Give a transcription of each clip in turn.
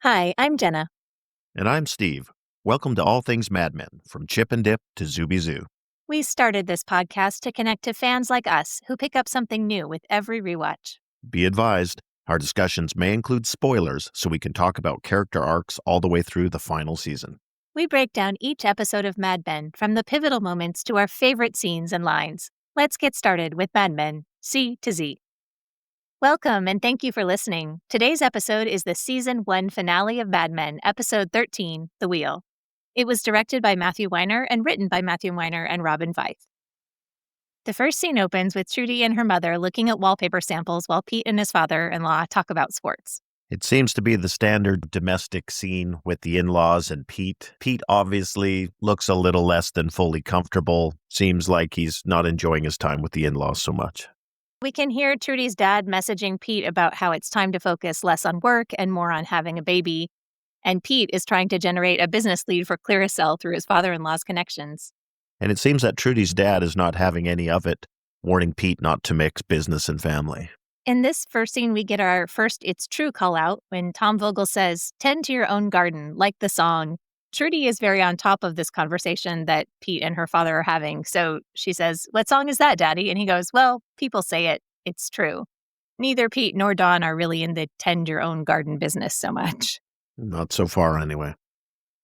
Hi, I'm Jenna. And I'm Steve. Welcome to All Things Mad Men, from Chip and Dip to Zooby Zoo. We started this podcast to connect to fans like us who pick up something new with every rewatch. Be advised, our discussions may include spoilers, so we can talk about character arcs all the way through the final season. We break down each episode of Mad Men, from the pivotal moments to our favorite scenes and lines. Let's get started with Mad Men, C to Z. Welcome and thank you for listening. Today's episode is the Season 1 finale of Mad Men, Episode 13, The Wheel. It was directed by Matthew Weiner and written by Matthew Weiner and Robin Veith. The first scene opens with Trudy and her mother looking at wallpaper samples while Pete and his father-in-law talk about sports. It seems to be the standard domestic scene with the in-laws and Pete. Pete obviously looks a little less than fully comfortable. Seems like he's not enjoying his time with the in-laws so much. We can hear Trudy's dad messaging Pete about how it's time to focus less on work and more on having a baby. And Pete is trying to generate a business lead for Clearasil through his father-in-law's connections. And it seems that Trudy's dad is not having any of it, warning Pete not to mix business and family. In this first scene, we get our first It's True call out when Tom Vogel says, "Tend to your own garden, like the song." Trudy is very on top of this conversation that Pete and her father are having. So she says, "What song is that, Daddy?" And he goes, "Well, people say it. It's true." Neither Pete nor Dawn are really in the tend your own garden business so much. Not so far, anyway.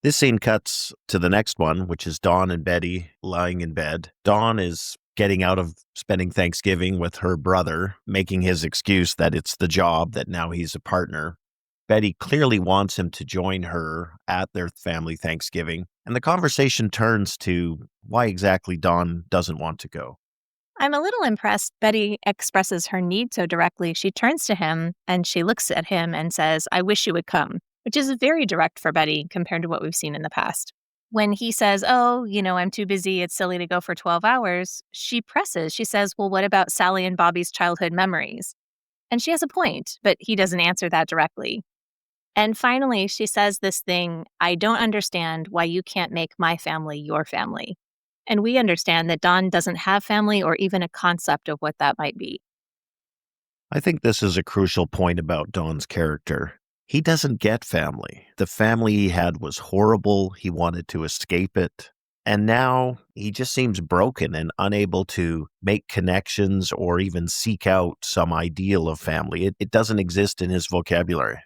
This scene cuts to the next one, which is Dawn and Betty lying in bed. Dawn is getting out of spending Thanksgiving with her brother, making his excuse that it's the job, that now he's a partner. Betty clearly wants him to join her at their family Thanksgiving, and the conversation turns to why exactly Dawn doesn't want to go. I'm a little impressed Betty expresses her need so directly. She turns to him and she looks at him and says, "I wish you would come," which is very direct for Betty compared to what we've seen in the past. When he says, "Oh, I'm too busy, it's silly to go for 12 hours, she presses. She says, "Well, what about Sally and Bobby's childhood memories?" And she has a point, but he doesn't answer that directly. And finally, she says this thing, "I don't understand why you can't make my family your family." And we understand that Dawn doesn't have family or even a concept of what that might be. I think this is a crucial point about Dawn's character. He doesn't get family. The family he had was horrible. He wanted to escape it. And now he just seems broken and unable to make connections or even seek out some ideal of family. It doesn't exist in his vocabulary.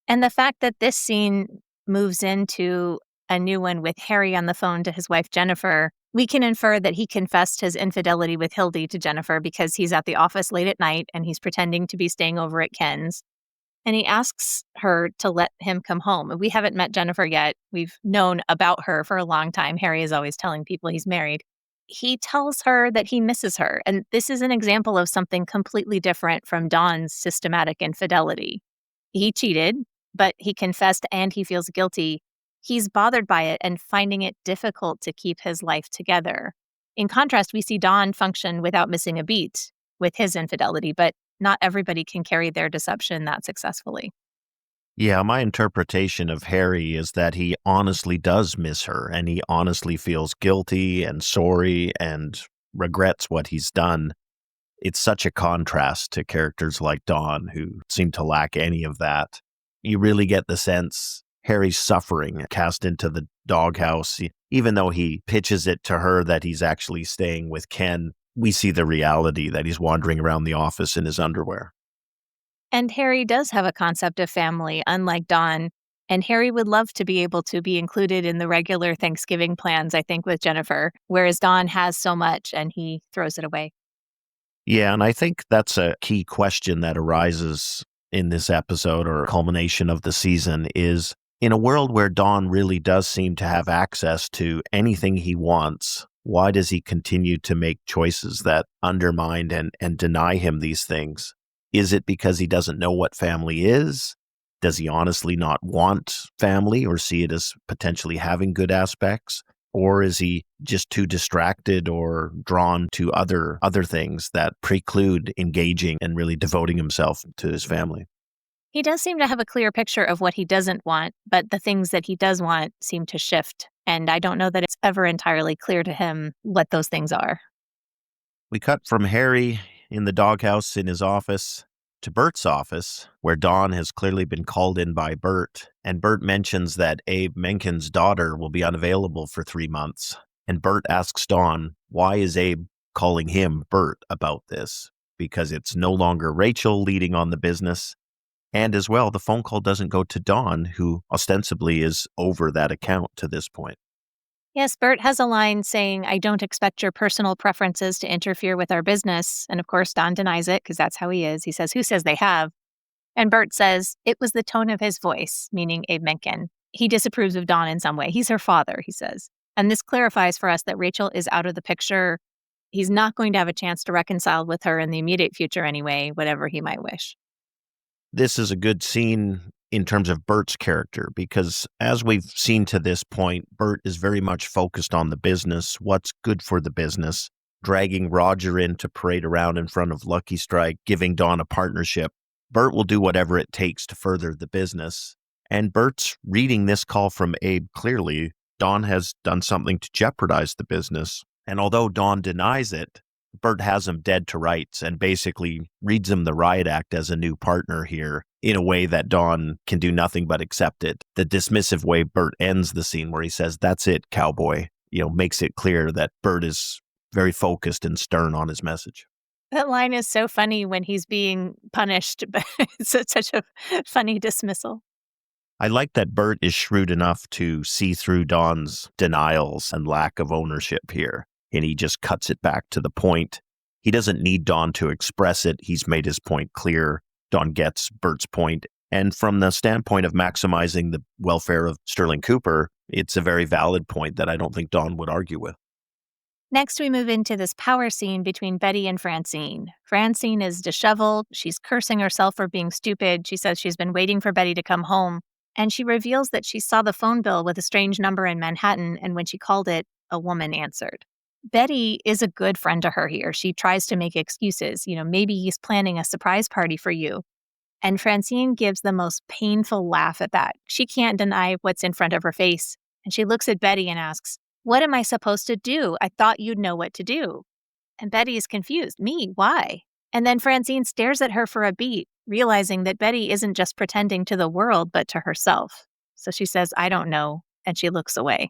And the fact that this scene moves into a new one with Harry on the phone to his wife, Jennifer, we can infer that he confessed his infidelity with Hildy to Jennifer because he's at the office late at night and he's pretending to be staying over at Ken's. And he asks her to let him come home. We haven't met Jennifer yet. We've known about her for a long time. Harry is always telling people he's married. He tells her that he misses her. And this is an example of something completely different from Dawn's systematic infidelity. He cheated, but he confessed and he feels guilty. He's bothered by it and finding it difficult to keep his life together. In contrast, we see Dawn function without missing a beat with his infidelity, but not everybody can carry their deception that successfully. Yeah, my interpretation of Harry is that he honestly does miss her and he honestly feels guilty and sorry and regrets what he's done. It's such a contrast to characters like Dawn, who seem to lack any of that. You really get the sense Harry's suffering cast into the doghouse. Even though he pitches it to her that he's actually staying with Ken, we see the reality that he's wandering around the office in his underwear. And Harry does have a concept of family, unlike Dawn. And Harry would love to be able to be included in the regular Thanksgiving plans, I think, with Jennifer, whereas Dawn has so much and he throws it away. Yeah, and I think that's a key question that arises in this episode or culmination of the season is, in a world where Dawn really does seem to have access to anything he wants, why does he continue to make choices that undermine and deny him these things? Is it because he doesn't know what family is? Does he honestly not want family or see it as potentially having good aspects? Or is he just too distracted or drawn to other things that preclude engaging and really devoting himself to his family? He does seem to have a clear picture of what he doesn't want, but the things that he does want seem to shift. And I don't know that it's ever entirely clear to him what those things are. We cut from Harry in the doghouse in his office to Bert's office, where Dawn has clearly been called in by Bert, and Bert mentions that Abe Menken's daughter will be unavailable for 3 months. And Bert asks Dawn, why is Abe calling him, Bert, about this? Because it's no longer Rachel leading on the business. And as well, the phone call doesn't go to Dawn, who ostensibly is over that account to this point. Yes, Bert has a line saying, I don't expect your personal preferences to interfere with our business. And of course, Don denies it because that's how he is. He says, who says they have? And Bert says, it was the tone of his voice, meaning Abe Menken. He disapproves of Dawn in some way. He's her father, he says. And this clarifies for us that Rachel is out of the picture. He's not going to have a chance to reconcile with her in the immediate future anyway, whatever he might wish. This is a good scene in terms of Bert's character, because as we've seen to this point, Bert is very much focused on the business, what's good for the business, dragging Roger in to parade around in front of Lucky Strike, giving Dawn a partnership. Bert will do whatever it takes to further the business. And Bert's reading this call from Abe clearly. Dawn has done something to jeopardize the business. And although Dawn denies it, Bert has him dead to rights and basically reads him the riot act as a new partner here in a way that Dawn can do nothing but accept it. The dismissive way Bert ends the scene where he says, that's it, cowboy, makes it clear that Bert is very focused and stern on his message. That line is so funny when he's being punished, but it's such a funny dismissal. I like that Bert is shrewd enough to see through Dawn's denials and lack of ownership here. And he just cuts it back to the point. He doesn't need Dawn to express it. He's made his point clear. Dawn gets Bert's point. And from the standpoint of maximizing the welfare of Sterling Cooper, it's a very valid point that I don't think Dawn would argue with. Next, we move into this power scene between Betty and Francine. Francine is disheveled. She's cursing herself for being stupid. She says she's been waiting for Betty to come home. And she reveals that she saw the phone bill with a strange number in Manhattan, and when she called it, a woman answered. Betty is a good friend to her here. She tries to make excuses. Maybe he's planning a surprise party for you. And Francine gives the most painful laugh at that. She can't deny what's in front of her face. And she looks at Betty and asks, what am I supposed to do? I thought you'd know what to do. And Betty is confused. Me? Why? And then Francine stares at her for a beat, realizing that Betty isn't just pretending to the world, but to herself. So she says, I don't know. And she looks away.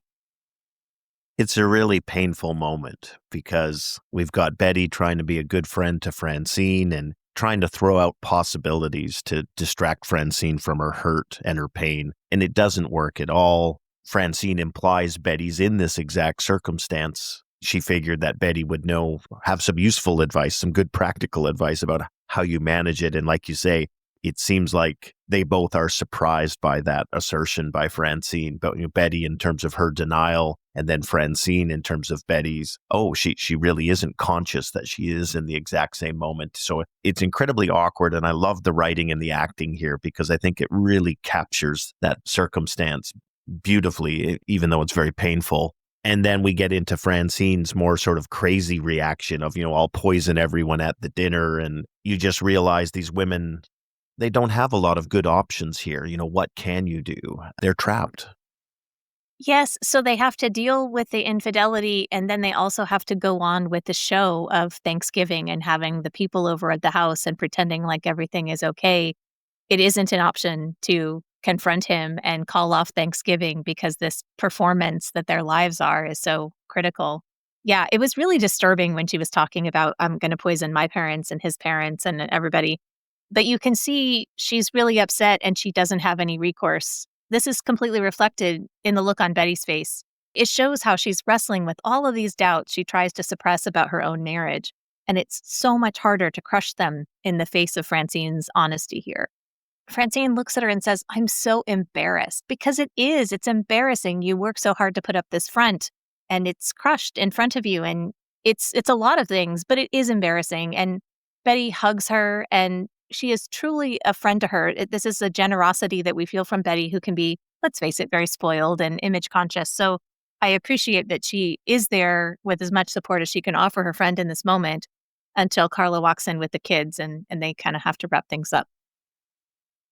It's a really painful moment because we've got Betty trying to be a good friend to Francine and trying to throw out possibilities to distract Francine from her hurt and her pain. And it doesn't work at all. Francine implies Betty's in this exact circumstance. She figured that Betty would have some useful advice, some good practical advice about how you manage it. And like you say, it seems like they both are surprised by that assertion by Francine, but Betty in terms of her denial, and then Francine in terms of Betty's, she really isn't conscious that she is in the exact same moment. So it's incredibly awkward, and I love the writing and the acting here because I think it really captures that circumstance beautifully, even though it's very painful. And then we get into Francine's more sort of crazy reaction of, I'll poison everyone at the dinner, and you just realize these women, they don't have a lot of good options here. What can you do? They're trapped. Yes, so they have to deal with the infidelity, and then they also have to go on with the show of Thanksgiving and having the people over at the house and pretending like everything is okay. It isn't an option to confront him and call off Thanksgiving because this performance that their lives are is so critical. Yeah, it was really disturbing when she was talking about, I'm going to poison my parents and his parents and everybody. But you can see she's really upset and she doesn't have any recourse. This is completely reflected in the look on Betty's face. It shows how she's wrestling with all of these doubts she tries to suppress about her own marriage. And it's so much harder to crush them in the face of Francine's honesty here. Francine looks at her and says, I'm so embarrassed, because it is. It's embarrassing. You work so hard to put up this front and it's crushed in front of you. And it's a lot of things, but it is embarrassing. And Betty hugs her, and she is truly a friend to her. This is a generosity that we feel from Betty, who can be, let's face it, very spoiled and image conscious. So I appreciate that she is there with as much support as she can offer her friend in this moment until Carla walks in with the kids and they kind of have to wrap things up.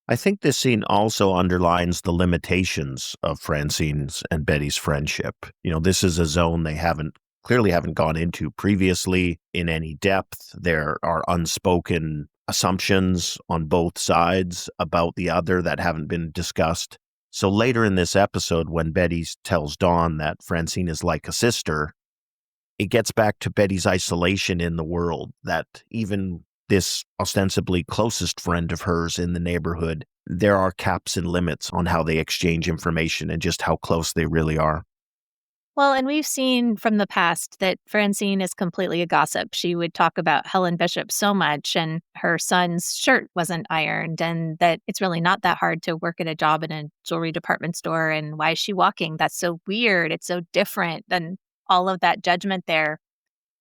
I think this scene also underlines the limitations of Francine's and Betty's friendship. This is a zone they clearly haven't gone into previously in any depth. There are unspoken assumptions on both sides about the other that haven't been discussed. So later in this episode, when Betty tells Dawn that Francine is like a sister, it gets back to Betty's isolation in the world, that even this ostensibly closest friend of hers in the neighborhood, there are caps and limits on how they exchange information and just how close they really are. Well, and we've seen from the past that Francine is completely a gossip. She would talk about Helen Bishop so much, and her son's shirt wasn't ironed, and that it's really not that hard to work at a job in a jewelry department store. And why is she walking? That's so weird. It's so different than all of that judgment there.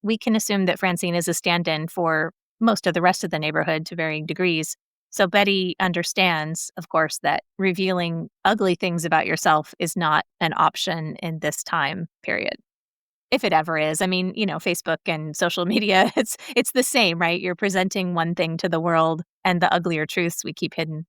We can assume that Francine is a stand in for most of the rest of the neighborhood to varying degrees. So Betty understands, of course, that revealing ugly things about yourself is not an option in this time period. If it ever is. I mean, Facebook and social media, it's the same, right? You're presenting one thing to the world and the uglier truths we keep hidden.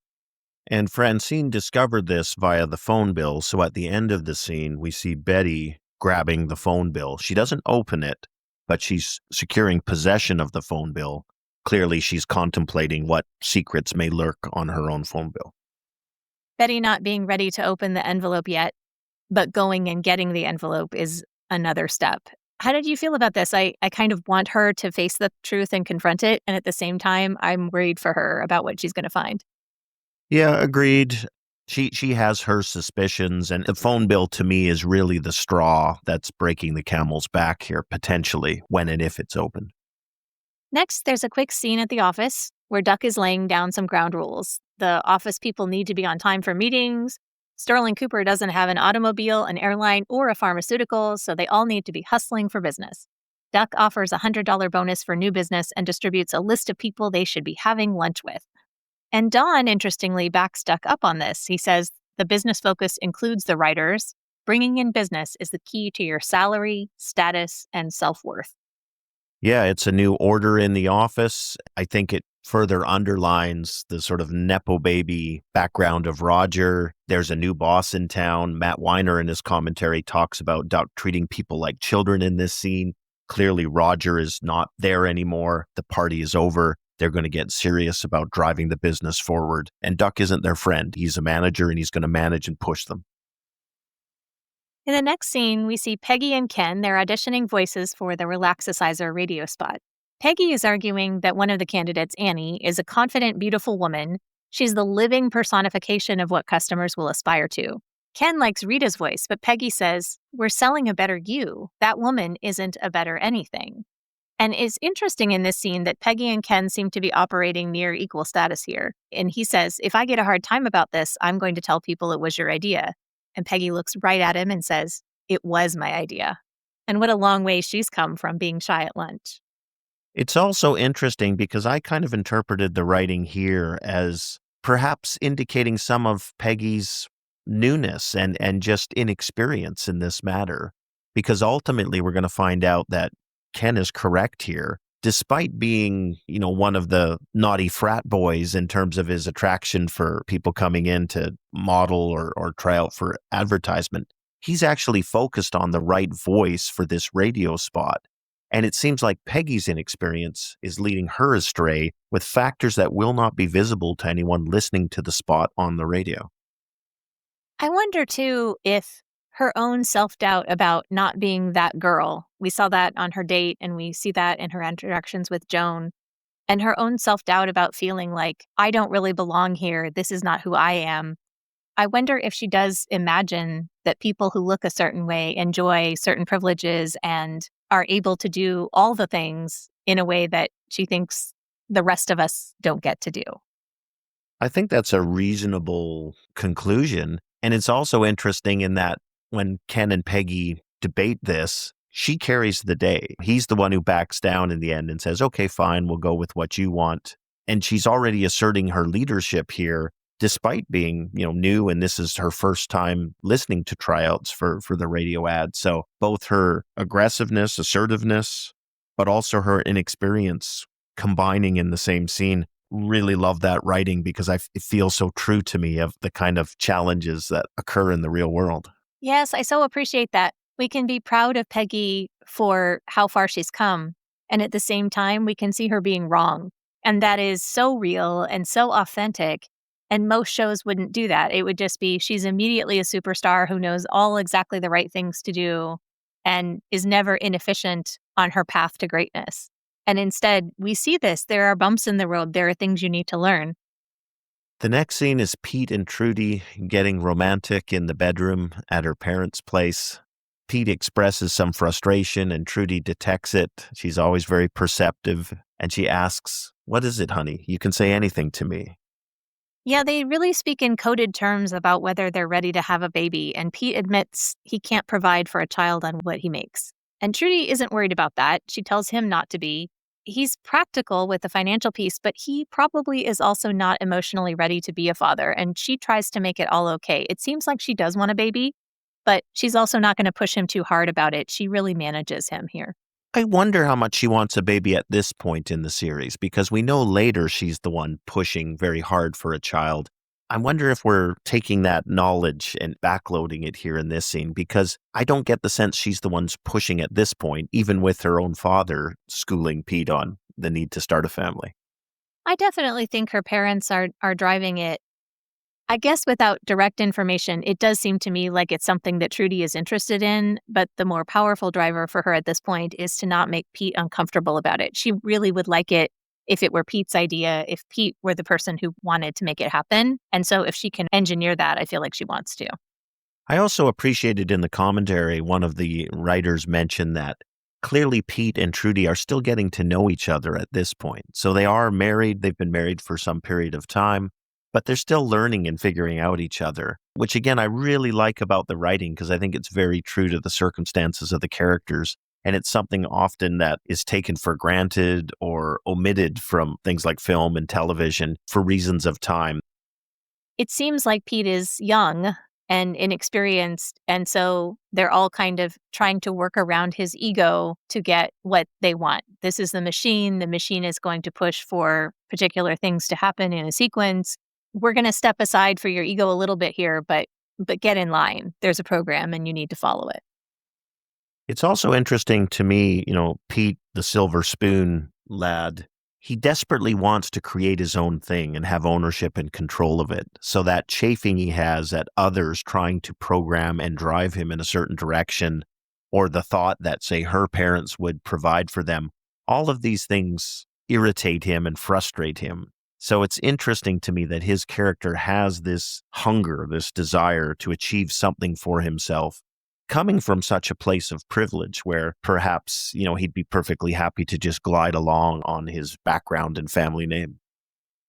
And Francine discovered this via the phone bill. So at the end of the scene, we see Betty grabbing the phone bill. She doesn't open it, but she's securing possession of the phone bill. Clearly, she's contemplating what secrets may lurk on her own phone bill. Betty not being ready to open the envelope yet, but going and getting the envelope is another step. How did you feel about this? I kind of want her to face the truth and confront it. And at the same time, I'm worried for her about what she's going to find. Yeah, agreed. She has her suspicions, and the phone bill to me is really the straw that's breaking the camel's back here, potentially, when and if it's opened. Next, there's a quick scene at the office where Duck is laying down some ground rules. The office people need to be on time for meetings. Sterling Cooper doesn't have an automobile, an airline, or a pharmaceutical, so they all need to be hustling for business. Duck offers a $100 bonus for new business and distributes a list of people they should be having lunch with. And Don, interestingly, backs Duck up on this. He says the business focus includes the writers. Bringing in business is the key to your salary, status, and self-worth. Yeah, it's a new order in the office. I think it further underlines the sort of Nepo baby background of Roger. There's a new boss in town. Matt Weiner in his commentary talks about Duck treating people like children in this scene. Clearly, Roger is not there anymore. The party is over. They're going to get serious about driving the business forward. And Duck isn't their friend. He's a manager, and he's going to manage and push them. In the next scene, we see Peggy and Ken. They're auditioning voices for the Relaxicizer radio spot. Peggy is arguing that one of the candidates, Annie, is a confident, beautiful woman. She's the living personification of what customers will aspire to. Ken likes Rita's voice, but Peggy says, "We're selling a better you. That woman isn't a better anything." And it's interesting in this scene that Peggy and Ken seem to be operating near equal status here. And he says, "If I get a hard time about this, I'm going to tell people it was your idea." And Peggy looks right at him and says, "It was my idea." And what a long way she's come from being shy at lunch. It's also interesting because I kind of interpreted the writing here as perhaps indicating some of Peggy's newness and just inexperience in this matter. Because ultimately, we're going to find out that Ken is correct here. Despite being, one of the naughty frat boys in terms of his attraction for people coming in to model or try out for advertisement, he's actually focused on the right voice for this radio spot. And it seems like Peggy's inexperience is leading her astray with factors that will not be visible to anyone listening to the spot on the radio. I wonder, too, if her own self-doubt about not being that girl, we saw that on her date and we see that in her interactions with Joan, and her own self-doubt about feeling like, I don't really belong here, this is not who I am. I wonder if she does imagine that people who look a certain way enjoy certain privileges and are able to do all the things in a way that she thinks the rest of us don't get to do. I think that's a reasonable conclusion. And it's also interesting in that when Ken and Peggy debate this, she carries the day. He's the one who backs down in the end and says, "Okay, fine, we'll go with what you want." And she's already asserting her leadership here, despite being, new. And this is her first time listening to tryouts for the radio ad. So both her aggressiveness, assertiveness, but also her inexperience combining in the same scene. Really love that writing because it feels so true to me of the kind of challenges that occur in the real world. Yes, I so appreciate that. We can be proud of Peggy for how far she's come. And at the same time, we can see her being wrong. And that is so real and so authentic. And most shows wouldn't do that. It would just be she's immediately a superstar who knows all exactly the right things to do and is never inefficient on her path to greatness. And instead, we see this. There are bumps in the road. There are things you need to learn. The next scene is Pete and Trudy getting romantic in the bedroom at her parents' place. Pete expresses some frustration and Trudy detects it. She's always very perceptive and she asks, "What is it, honey? You can say anything to me." Yeah, they really speak in coded terms about whether they're ready to have a baby, and Pete admits he can't provide for a child on what he makes. And Trudy isn't worried about that. She tells him not to be. He's practical with the financial piece, but he probably is also not emotionally ready to be a father, and she tries to make it all okay. It seems like she does want a baby, but she's also not going to push him too hard about it. She really manages him here. I wonder how much she wants a baby at this point in the series, because we know later she's the one pushing very hard for a child. I wonder if we're taking that knowledge and backloading it here in this scene, because I don't get the sense she's the one's pushing at this point, even with her own father schooling Pete on the need to start a family. I definitely think her parents are driving it. I guess without direct information, it does seem to me like it's something that Trudy is interested in, but the more powerful driver for her at this point is to not make Pete uncomfortable about it. She really would like it if it were Pete's idea, if Pete were the person who wanted to make it happen. And so if she can engineer that, I feel like she wants to. I also appreciated in the commentary, one of the writers mentioned that clearly Pete and Trudy are still getting to know each other at this point. So they are married, they've been married for some period of time, but they're still learning and figuring out each other, which again, I really like about the writing because I think it's very true to the circumstances of the characters. And it's something often that is taken for granted or omitted from things like film and television for reasons of time. It seems like Pete is young and inexperienced, and so they're all kind of trying to work around his ego to get what they want. This is the machine. The machine is going to push for particular things to happen in a sequence. We're going to step aside for your ego a little bit here, but get in line. There's a program and you need to follow it. It's also interesting to me, Pete, the silver spoon lad, he desperately wants to create his own thing and have ownership and control of it. So that chafing he has at others trying to program and drive him in a certain direction, or the thought that, say, her parents would provide for them, all of these things irritate him and frustrate him. So it's interesting to me that his character has this hunger, this desire to achieve something for himself, coming from such a place of privilege where perhaps, he'd be perfectly happy to just glide along on his background and family name.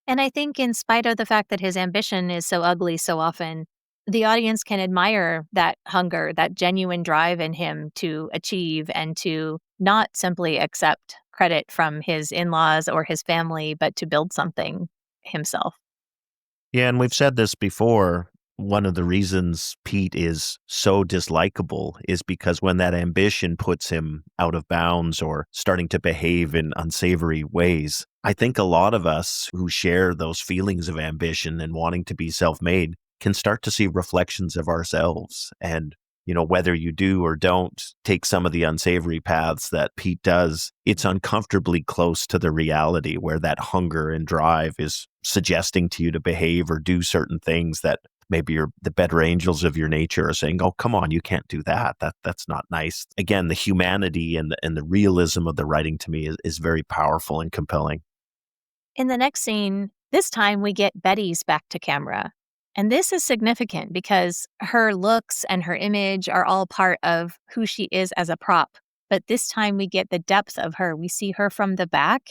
And I think in spite of the fact that his ambition is so ugly so often, the audience can admire that hunger, that genuine drive in him to achieve and to not simply accept credit from his in-laws or his family, but to build something himself. Yeah, and we've said this before. One of the reasons Pete is so dislikable is because when that ambition puts him out of bounds or starting to behave in unsavory ways, I think a lot of us who share those feelings of ambition and wanting to be self-made can start to see reflections of ourselves. And, whether you do or don't take some of the unsavory paths that Pete does, it's uncomfortably close to the reality where that hunger and drive is suggesting to you to behave or do certain things that maybe the better angels of your nature are saying, "Oh, come on, you can't do that. That's not nice." Again, the humanity and the realism of the writing to me is very powerful and compelling. In the next scene, this time we get Betty's back to camera. And this is significant because her looks and her image are all part of who she is as a prop. But this time we get the depth of her. We see her from the back,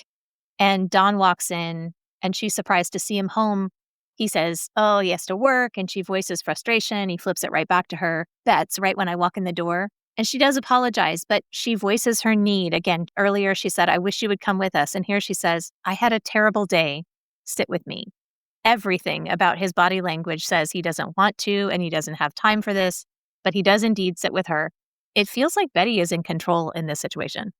and Dawn walks in and she's surprised to see him home. He says, "Oh, he has to work," and she voices frustration. He flips it right back to her. That's right when I walk in the door. And she does apologize, but she voices her need. Again, earlier she said, "I wish you would come with us." And here she says, "I had a terrible day. Sit with me." Everything about his body language says he doesn't want to and he doesn't have time for this, but he does indeed sit with her. It feels like Betty is in control in this situation.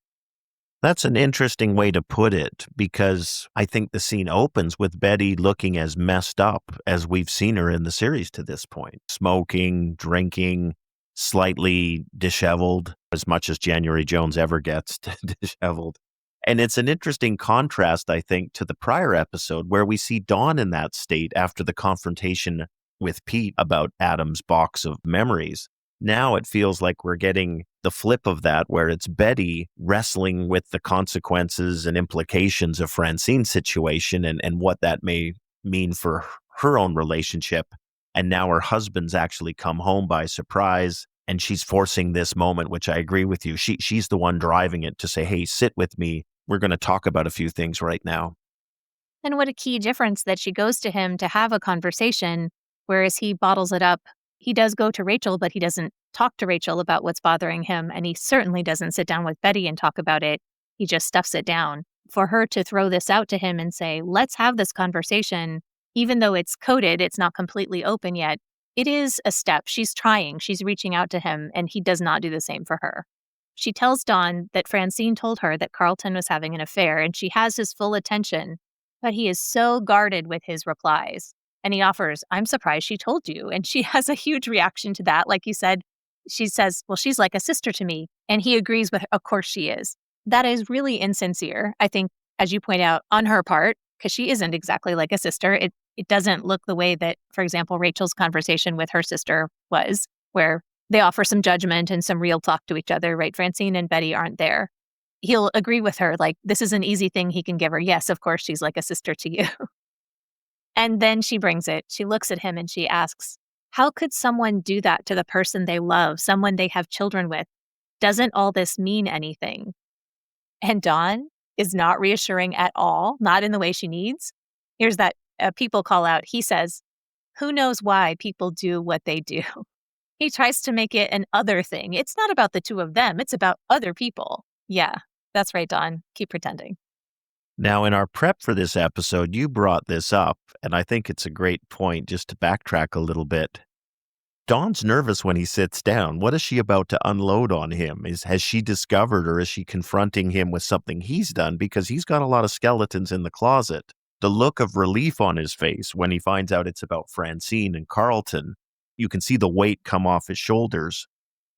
That's an interesting way to put it, because I think the scene opens with Betty looking as messed up as we've seen her in the series to this point. Smoking, drinking, slightly disheveled, as much as January Jones ever gets disheveled. And it's an interesting contrast, I think, to the prior episode where we see Dawn in that state after the confrontation with Pete about Adam's box of memories. Now it feels like we're getting the flip of that, where it's Betty wrestling with the consequences and implications of Francine's situation and what that may mean for her own relationship. And now her husband's actually come home by surprise, and she's forcing this moment, which I agree with you. She's the one driving it to say, hey, sit with me. We're going to talk about a few things right now. And what a key difference that she goes to him to have a conversation, whereas he bottles it up. He does go to Rachel, but he doesn't talk to Rachel about what's bothering him. And he certainly doesn't sit down with Betty and talk about it. He just stuffs it down. For her to throw this out to him and say, let's have this conversation, even though it's coded, it's not completely open yet. It is a step. She's trying. She's reaching out to him, and he does not do the same for her. She tells Dawn that Francine told her that Carlton was having an affair, and she has his full attention, but he is so guarded with his replies. And he offers, I'm surprised she told you. And she has a huge reaction to that. Like you said, she says, well, she's like a sister to me. And he agrees with her. Of course she is. That is really insincere, I think, as you point out, on her part, because she isn't exactly like a sister. It doesn't look the way that, for example, Rachel's conversation with her sister was, where they offer some judgment and some real talk to each other, right? Francine and Betty aren't there. He'll agree with her, like, this is an easy thing he can give her. Yes, of course, she's like a sister to you. And then she brings it. She looks at him and she asks, how could someone do that to the person they love, someone they have children with? Doesn't all this mean anything? And Dawn is not reassuring at all, not in the way she needs. Here's that people call out. He says, who knows why people do what they do? He tries to make it an other thing. It's not about the two of them. It's about other people. Yeah, that's right, Dawn. Keep pretending. Now, in our prep for this episode, you brought this up, and I think it's a great point just to backtrack a little bit. Dawn's nervous when he sits down. What is she about to unload on him? Has she discovered, or is she confronting him with something he's done? Because he's got a lot of skeletons in the closet. The look of relief on his face when he finds out it's about Francine and Carlton, you can see the weight come off his shoulders.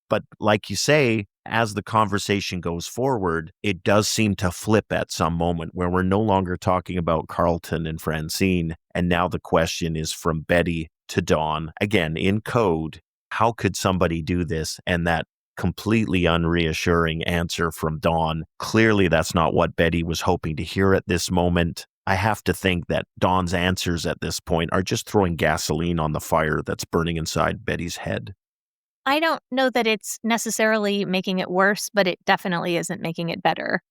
But like you say, as the conversation goes forward, it does seem to flip at some moment where we're no longer talking about Carlton and Francine. And now the question is from Betty to Dawn, again, in code. How could somebody do this? And that completely unreassuring answer from Dawn. Clearly, that's not what Betty was hoping to hear at this moment. I have to think that Dawn's answers at this point are just throwing gasoline on the fire that's burning inside Betty's head. I don't know that it's necessarily making it worse, but it definitely isn't making it better.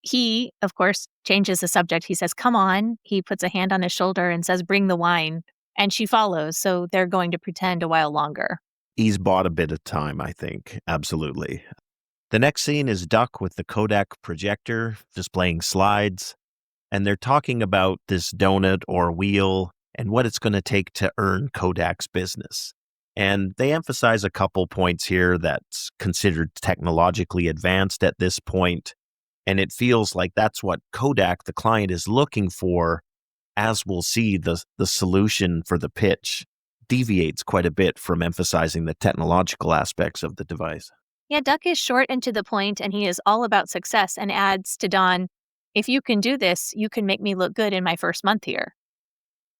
He, of course, changes the subject. He says, come on. He puts a hand on his shoulder and says, bring the wine. And she follows. So they're going to pretend a while longer. He's bought a bit of time, I think. Absolutely. The next scene is Duck with the Kodak projector displaying slides. And they're talking about this donut or wheel and what it's going to take to earn Kodak's business. And they emphasize a couple points here that's considered technologically advanced at this point. And it feels like that's what Kodak, the client, is looking for. As we'll see, the solution for the pitch deviates quite a bit from emphasizing the technological aspects of the device. Yeah, Duck is short and to the point, and he is all about success and adds to Dawn, if you can do this, you can make me look good in my first month here.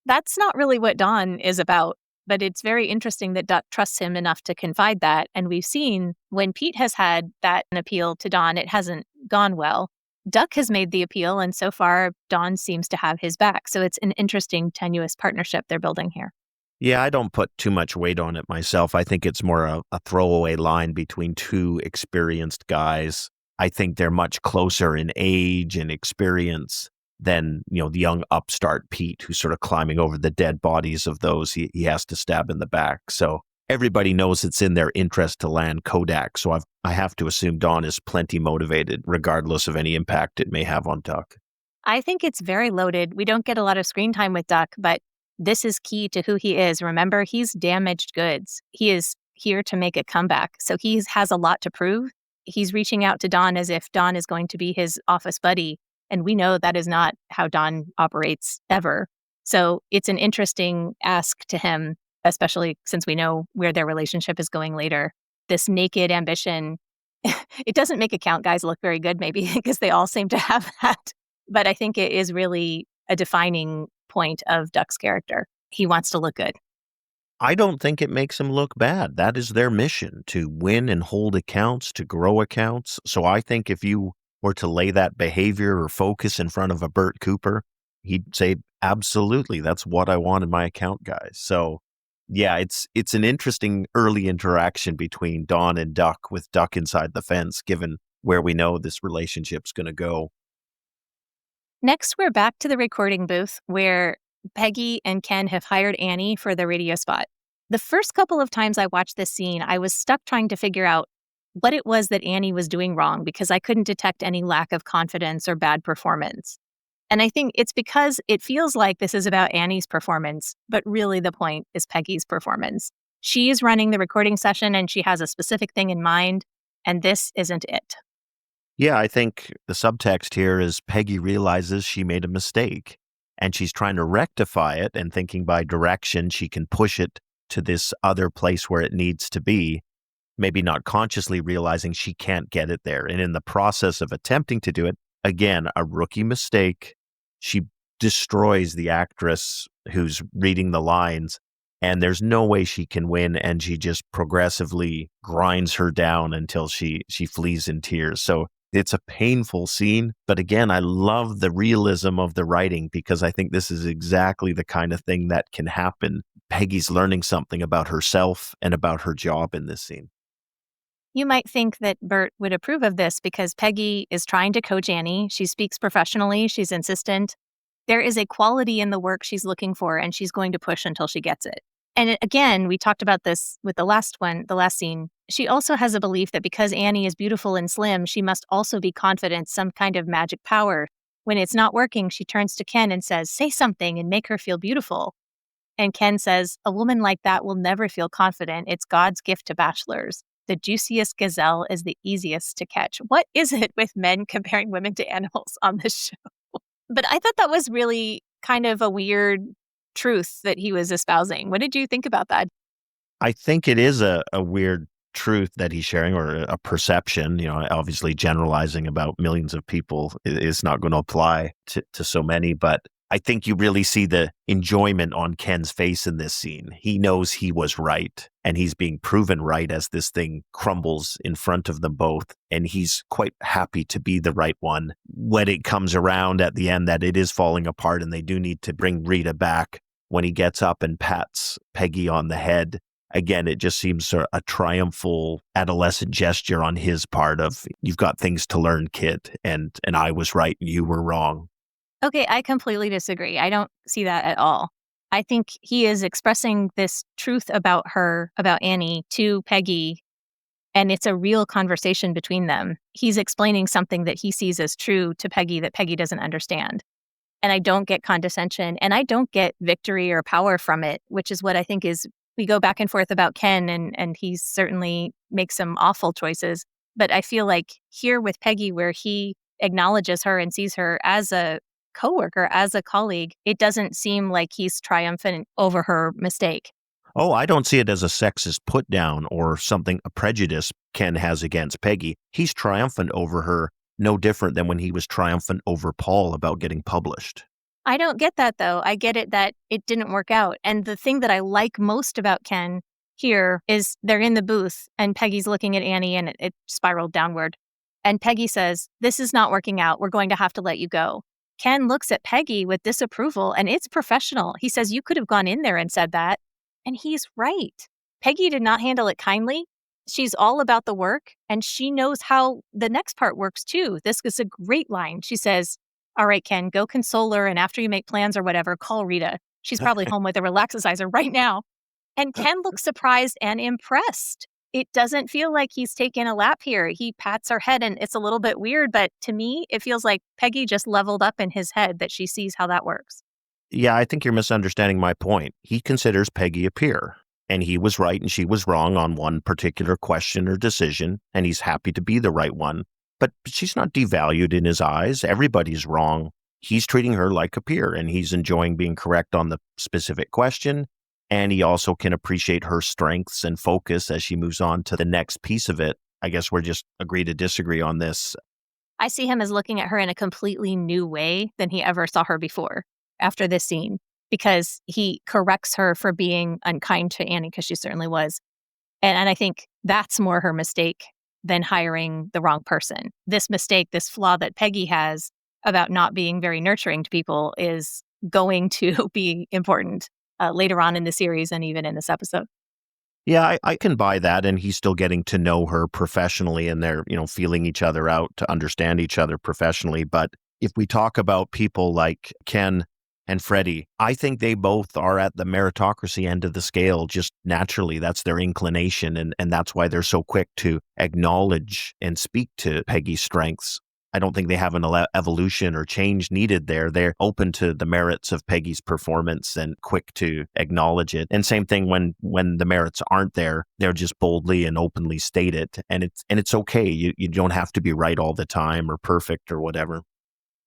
That's not really what Dawn is about. But it's very interesting that Duck trusts him enough to confide that. And we've seen when Pete has had that appeal to Dawn, it hasn't gone well. Duck has made the appeal, and so far, Dawn seems to have his back. So it's an interesting, tenuous partnership they're building here. Yeah, I don't put too much weight on it myself. I think it's more a throwaway line between two experienced guys. I think they're much closer in age and experience than, the young upstart Pete who's sort of climbing over the dead bodies of those he has to stab in the back. So everybody knows it's in their interest to land Kodak. So I have to assume Dawn is plenty motivated, regardless of any impact it may have on Duck. I think it's very loaded. We don't get a lot of screen time with Duck, but this is key to who he is. Remember, he's damaged goods. He is here to make a comeback. So he has a lot to prove. He's reaching out to Dawn as if Dawn is going to be his office buddy. And we know that is not how Dawn operates ever. So it's an interesting ask to him, especially since we know where their relationship is going later. This naked ambition It doesn't make account guys look very good, maybe, because they all seem to have that. But I think it is really a defining point of Duck's character. He wants to look good. I don't think it makes him look bad. That is their mission, to win and hold accounts, to grow accounts. So I think if you were to lay that behavior or focus in front of a Bert Cooper, he'd say, absolutely, that's what I want in my account guys. So yeah, it's an interesting early interaction between Dawn and Duck, with Duck inside the fence, given where we know this relationship's going to go. Next, we're back to the recording booth where Peggy and Ken have hired Annie for the radio spot. The first couple of times I watched this scene, I was stuck trying to figure out what it was that Annie was doing wrong because I couldn't detect any lack of confidence or bad performance. And I think it's because it feels like this is about Annie's performance, but really the point is Peggy's performance. She's running the recording session and she has a specific thing in mind, and this isn't it. Yeah, I think the subtext here is Peggy realizes she made a mistake and she's trying to rectify it and thinking by direction she can push it to this other place where it needs to be, maybe not consciously realizing she can't get it there. And in the process of attempting to do it, again, a rookie mistake, she destroys the actress who's reading the lines, and there's no way she can win, and she just progressively grinds her down until she flees in tears. So it's a painful scene, but again, I love the realism of the writing because I think this is exactly the kind of thing that can happen. Peggy's learning something about herself and about her job in this scene. You might think that Bert would approve of this because Peggy is trying to coach Annie. She speaks professionally. She's insistent. There is a quality in the work she's looking for, and she's going to push until she gets it. And again, we talked about this with the last scene. She also has a belief that because Annie is beautiful and slim, she must also be confident, some kind of magic power. When it's not working, she turns to Ken and says, say something and make her feel beautiful. And Ken says, a woman like that will never feel confident. It's God's gift to bachelors. The juiciest gazelle is the easiest to catch. What is it with men comparing women to animals on this show? But I thought that was really kind of a weird truth that he was espousing. What did you think about that? I think it is a weird truth that he's sharing, or a perception. Obviously generalizing about millions of people is not going to apply to so many, but I think you really see the enjoyment on Ken's face in this scene. He knows he was right, and he's being proven right as this thing crumbles in front of them both. And he's quite happy to be the right one when it comes around at the end that it is falling apart and they do need to bring Rita back. When he gets up and pats Peggy on the head, again, it just seems a triumphal adolescent gesture on his part of, you've got things to learn, kid, and I was right and you were wrong. Okay, I completely disagree. I don't see that at all. I think he is expressing this truth about her, about Annie, to Peggy, and it's a real conversation between them. He's explaining something that he sees as true to Peggy that Peggy doesn't understand. And I don't get condescension, and I don't get victory or power from it, which is what I think is, we go back and forth about Ken, and he certainly makes some awful choices. But I feel like here with Peggy, where he acknowledges her and sees her as a coworker, as a colleague, it doesn't seem like he's triumphant over her mistake. Oh, I don't see it as a sexist put down or something, a prejudice Ken has against Peggy. He's triumphant over her, no different than when he was triumphant over Paul about getting published. I don't get that, though. I get it that it didn't work out. And the thing that I like most about Ken here is they're in the booth and Peggy's looking at Annie and it spiraled downward. And Peggy says, this is not working out. We're going to have to let you go. Ken looks at Peggy with disapproval, and it's professional. He says, you could have gone in there and said that. And he's right. Peggy did not handle it kindly. She's all about the work, and she knows how the next part works, too. This is a great line. She says, all right, Ken, go console her, and after you make plans or whatever, call Rita. She's probably home with a relaxazizer right now. And Ken looks surprised and impressed. It doesn't feel like he's taken a lap here. He pats her head, and it's a little bit weird, but to me, it feels like Peggy just leveled up in his head that she sees how that works. Yeah, I think you're misunderstanding my point. He considers Peggy a peer, and he was right and she was wrong on one particular question or decision, and he's happy to be the right one. But she's not devalued in his eyes. Everybody's wrong. He's treating her like a peer, and he's enjoying being correct on the specific question. And he also can appreciate her strengths and focus as she moves on to the next piece of it. I guess we're just agree to disagree on this. I see him as looking at her in a completely new way than he ever saw her before after this scene, because he corrects her for being unkind to Annie, because she certainly was. And I think that's more her mistake than hiring the wrong person. This mistake, this flaw that Peggy has about not being very nurturing to people, is going to be important later on in the series and even in this episode. Yeah, I can buy that. And he's still getting to know her professionally, and they're, feeling each other out to understand each other professionally. But if we talk about people like Ken and Freddie, I think they both are at the meritocracy end of the scale. Just naturally, that's their inclination. And that's why they're so quick to acknowledge and speak to Peggy's strengths. I don't think they have an evolution or change needed there. They're open to the merits of Peggy's performance and quick to acknowledge it. And same thing when the merits aren't there, they're just boldly and openly state it. And it's okay. You don't have to be right all the time or perfect or whatever.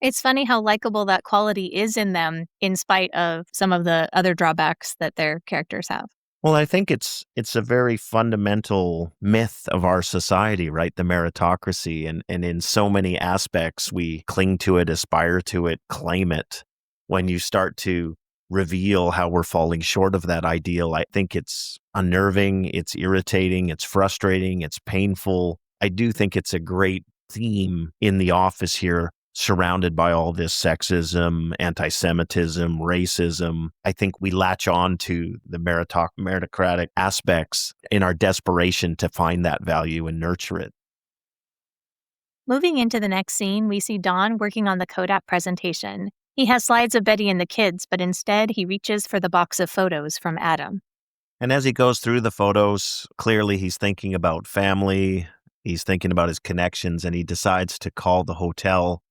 It's funny how likable that quality is in them, in spite of some of the other drawbacks that their characters have. Well, I think it's a very fundamental myth of our society, right? The meritocracy. And in so many aspects, we cling to it, aspire to it, claim it. When you start to reveal how we're falling short of that ideal, I think it's unnerving, it's irritating, it's frustrating, it's painful. I do think it's a great theme in The Office here, surrounded by all this sexism, anti-Semitism, racism. I think we latch on to the meritocratic aspects in our desperation to find that value and nurture it. Moving into the next scene, we see Don working on the Kodak presentation. He has slides of Betty and the kids, but instead he reaches for the box of photos from Adam. And as he goes through the photos, clearly he's thinking about family, he's thinking about his connections, and he decides to call the hotel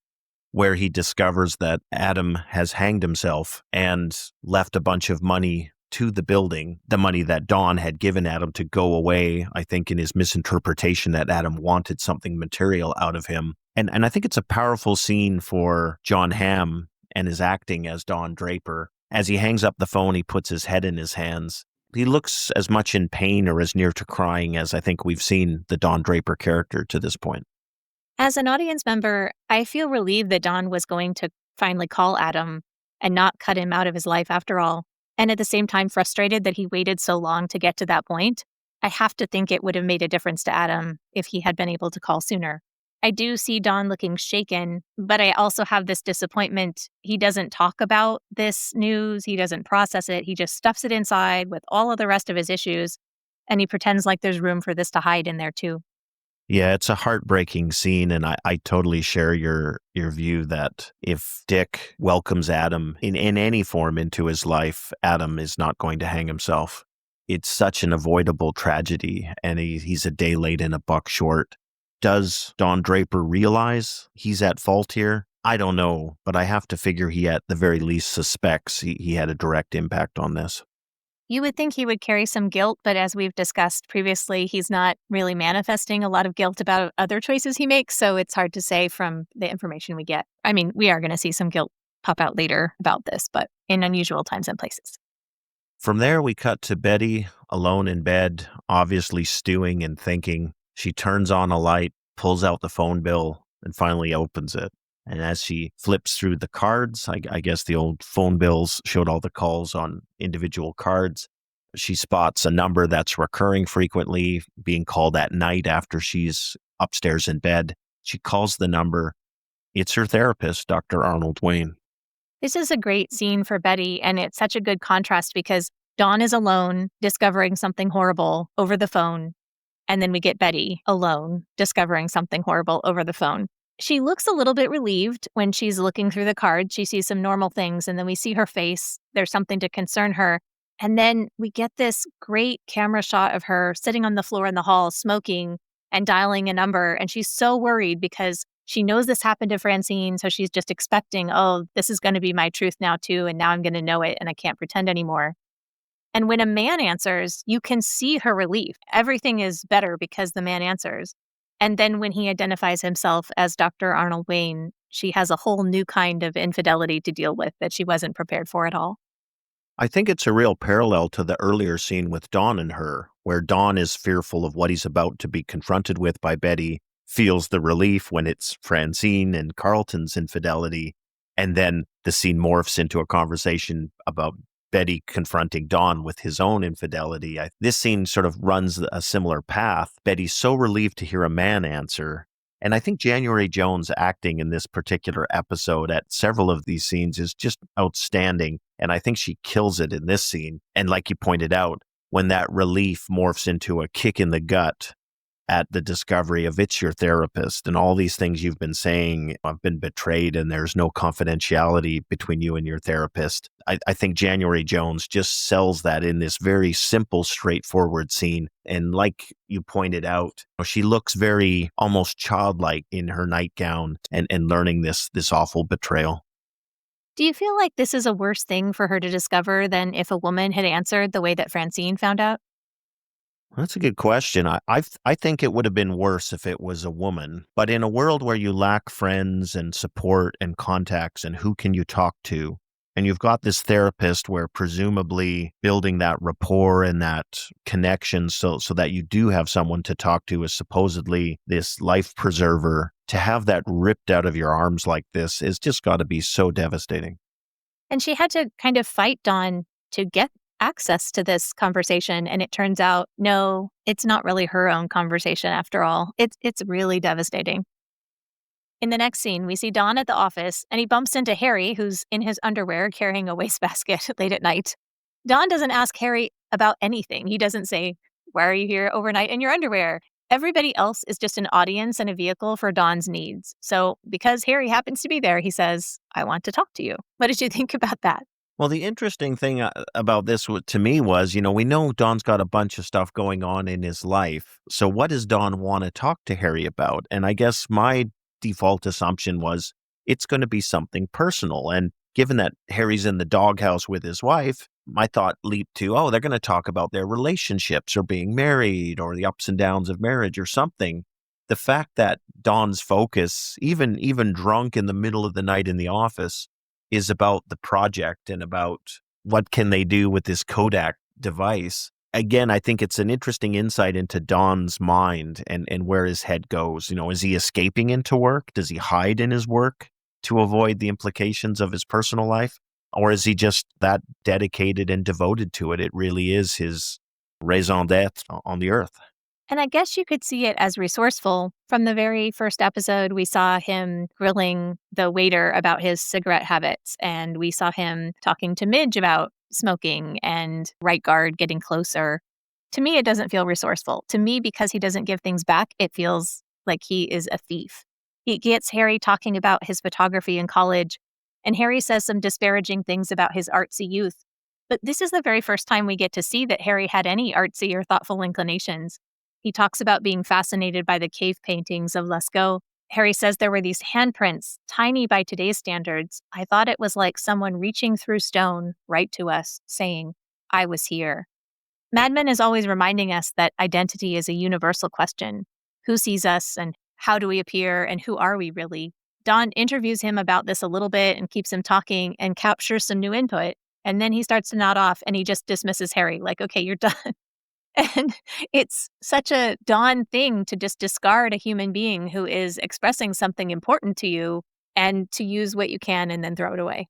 where he discovers that Adam has hanged himself and left a bunch of money to the building, the money that Don had given Adam to go away, I think in his misinterpretation that Adam wanted something material out of him. And I think it's a powerful scene for John Hamm and his acting as Don Draper. As he hangs up the phone, he puts his head in his hands. He looks as much in pain or as near to crying as I think we've seen the Don Draper character to this point. As an audience member, I feel relieved that Don was going to finally call Adam and not cut him out of his life after all, and at the same time frustrated that he waited so long to get to that point. I have to think it would have made a difference to Adam if he had been able to call sooner. I do see Don looking shaken, but I also have this disappointment. He doesn't talk about this news. He doesn't process it. He just stuffs it inside with all of the rest of his issues, and he pretends like there's room for this to hide in there too. Yeah, it's a heartbreaking scene, and I totally share your view that if Dick welcomes Adam in any form into his life, Adam is not going to hang himself. It's such an avoidable tragedy, and he's a day late and a buck short. Does Don Draper realize he's at fault here? I don't know, but I have to figure he at the very least suspects he had a direct impact on this. You would think he would carry some guilt, but as we've discussed previously, he's not really manifesting a lot of guilt about other choices he makes, so it's hard to say from the information we get. I mean, we are going to see some guilt pop out later about this, but in unusual times and places. From there, we cut to Betty alone in bed, obviously stewing and thinking. She turns on a light, pulls out the phone bill, and finally opens it. And as she flips through the cards, I guess the old phone bills showed all the calls on individual cards. She spots a number that's recurring frequently, being called at night after she's upstairs in bed. She calls the number. It's her therapist, Dr. Arnold Wayne. This is a great scene for Betty, and it's such a good contrast because Dawn is alone, discovering something horrible over the phone, and then we get Betty alone, discovering something horrible over the phone. She looks a little bit relieved when she's looking through the cards. She sees some normal things, and then we see her face. There's something to concern her. And then we get this great camera shot of her sitting on the floor in the hall, smoking and dialing a number. And she's so worried because she knows this happened to Francine. So she's just expecting, oh, this is going to be my truth now, too. And now I'm going to know it, and I can't pretend anymore. And when a man answers, you can see her relief. Everything is better because the man answers. And then when he identifies himself as Dr. Arnold Wayne, she has a whole new kind of infidelity to deal with that she wasn't prepared for at all. I think it's a real parallel to the earlier scene with Dawn and her, where Dawn is fearful of what he's about to be confronted with by Betty, feels the relief when it's Francine and Carlton's infidelity, and then the scene morphs into a conversation about Betty confronting Dawn with his own infidelity. This scene sort of runs a similar path. Betty's so relieved to hear a man answer. And I think January Jones' acting in this particular episode at several of these scenes is just outstanding. And I think she kills it in this scene. And like you pointed out, when that relief morphs into a kick in the gut at the discovery of it's your therapist and all these things you've been saying, I've been betrayed and there's no confidentiality between you and your therapist. I think January Jones just sells that in this very simple, straightforward scene. And like you pointed out, she looks very almost childlike in her nightgown and learning this awful betrayal. Do you feel like this is a worse thing for her to discover than if a woman had answered the way that Francine found out? That's a good question. I think it would have been worse if it was a woman. But in a world where you lack friends and support and contacts and who can you talk to, and you've got this therapist where presumably building that rapport and that connection so that you do have someone to talk to is supposedly this life preserver, to have that ripped out of your arms like this is just got to be so devastating. And she had to kind of fight Dawn to get access to this conversation. And it turns out, no, it's not really her own conversation after all. It's really devastating. In the next scene, we see Dawn at the office, and he bumps into Harry, who's in his underwear carrying a wastebasket late at night. Dawn doesn't ask Harry about anything. He doesn't say, "Why are you here overnight in your underwear?" Everybody else is just an audience and a vehicle for Dawn's needs. So because Harry happens to be there, he says, "I want to talk to you." What did you think about that? Well, the interesting thing about this to me was, we know Don's got a bunch of stuff going on in his life. So what does Don want to talk to Harry about? And I guess my default assumption was it's going to be something personal. And given that Harry's in the doghouse with his wife, my thought leaped to, oh, they're going to talk about their relationships or being married or the ups and downs of marriage or something. The fact that Don's focus, even drunk in the middle of the night in the office, is about the project and about what can they do with this Kodak device. Again, I think it's an interesting insight into Don's mind and where his head goes. Is he escaping into work? Does he hide in his work to avoid the implications of his personal life? Or is he just that dedicated and devoted to it? It really is his raison d'etre on the earth. And I guess you could see it as resourceful. From the very first episode, we saw him grilling the waiter about his cigarette habits, and we saw him talking to Midge about smoking and right guard getting closer. To me, it doesn't feel resourceful. To me, because he doesn't give things back, it feels like he is a thief. He gets Harry talking about his photography in college, and Harry says some disparaging things about his artsy youth. But this is the very first time we get to see that Harry had any artsy or thoughtful inclinations. He talks about being fascinated by the cave paintings of Lascaux. Harry says there were these handprints, tiny by today's standards. I thought it was like someone reaching through stone right to us, saying, "I was here." Mad Men is always reminding us that identity is a universal question. Who sees us and how do we appear and who are we really? Don interviews him about this a little bit and keeps him talking and captures some new input. And then he starts to nod off and he just dismisses Harry like, okay, you're done. And it's such a Dawn thing to just discard a human being who is expressing something important to you and to use what you can and then throw it away.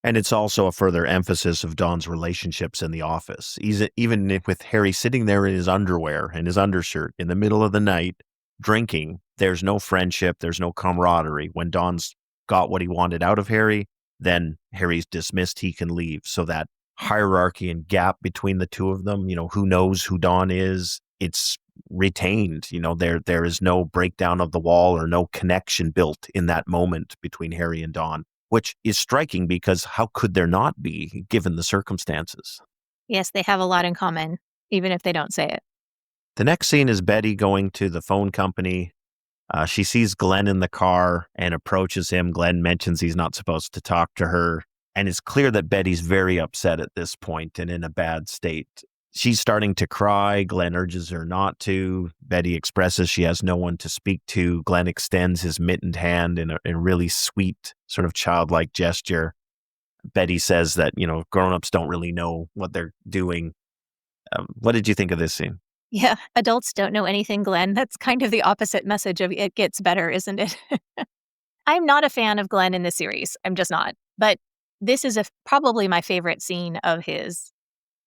And it's also a further emphasis of Don's relationships in the office. Even with Harry sitting there in his underwear and his undershirt in the middle of the night, drinking, there's no friendship, there's no camaraderie. When Don's got what he wanted out of Harry, then Harry's dismissed, he can leave. So that hierarchy and gap between the two of them, who knows who Don is, it's retained. There is no breakdown of the wall or no connection built in that moment between Harry and Don, which is striking because how could there not be given the circumstances? Yes, they have a lot in common, even if they don't say it. The next scene is Betty going to the phone company. She sees Glen in the car and approaches him. Glen mentions he's not supposed to talk to her. And it's clear that Betty's very upset at this point and in a bad state. She's starting to cry. Glen urges her not to. Betty expresses she has no one to speak to. Glen extends his mittened hand in a really sweet, sort of childlike gesture. Betty says that, grown-ups don't really know what they're doing. What did you think of this scene? Yeah, adults don't know anything, Glenn. That's kind of the opposite message of it gets better, isn't it? I'm not a fan of Glenn in this series. I'm just not. But this is probably my favorite scene of his.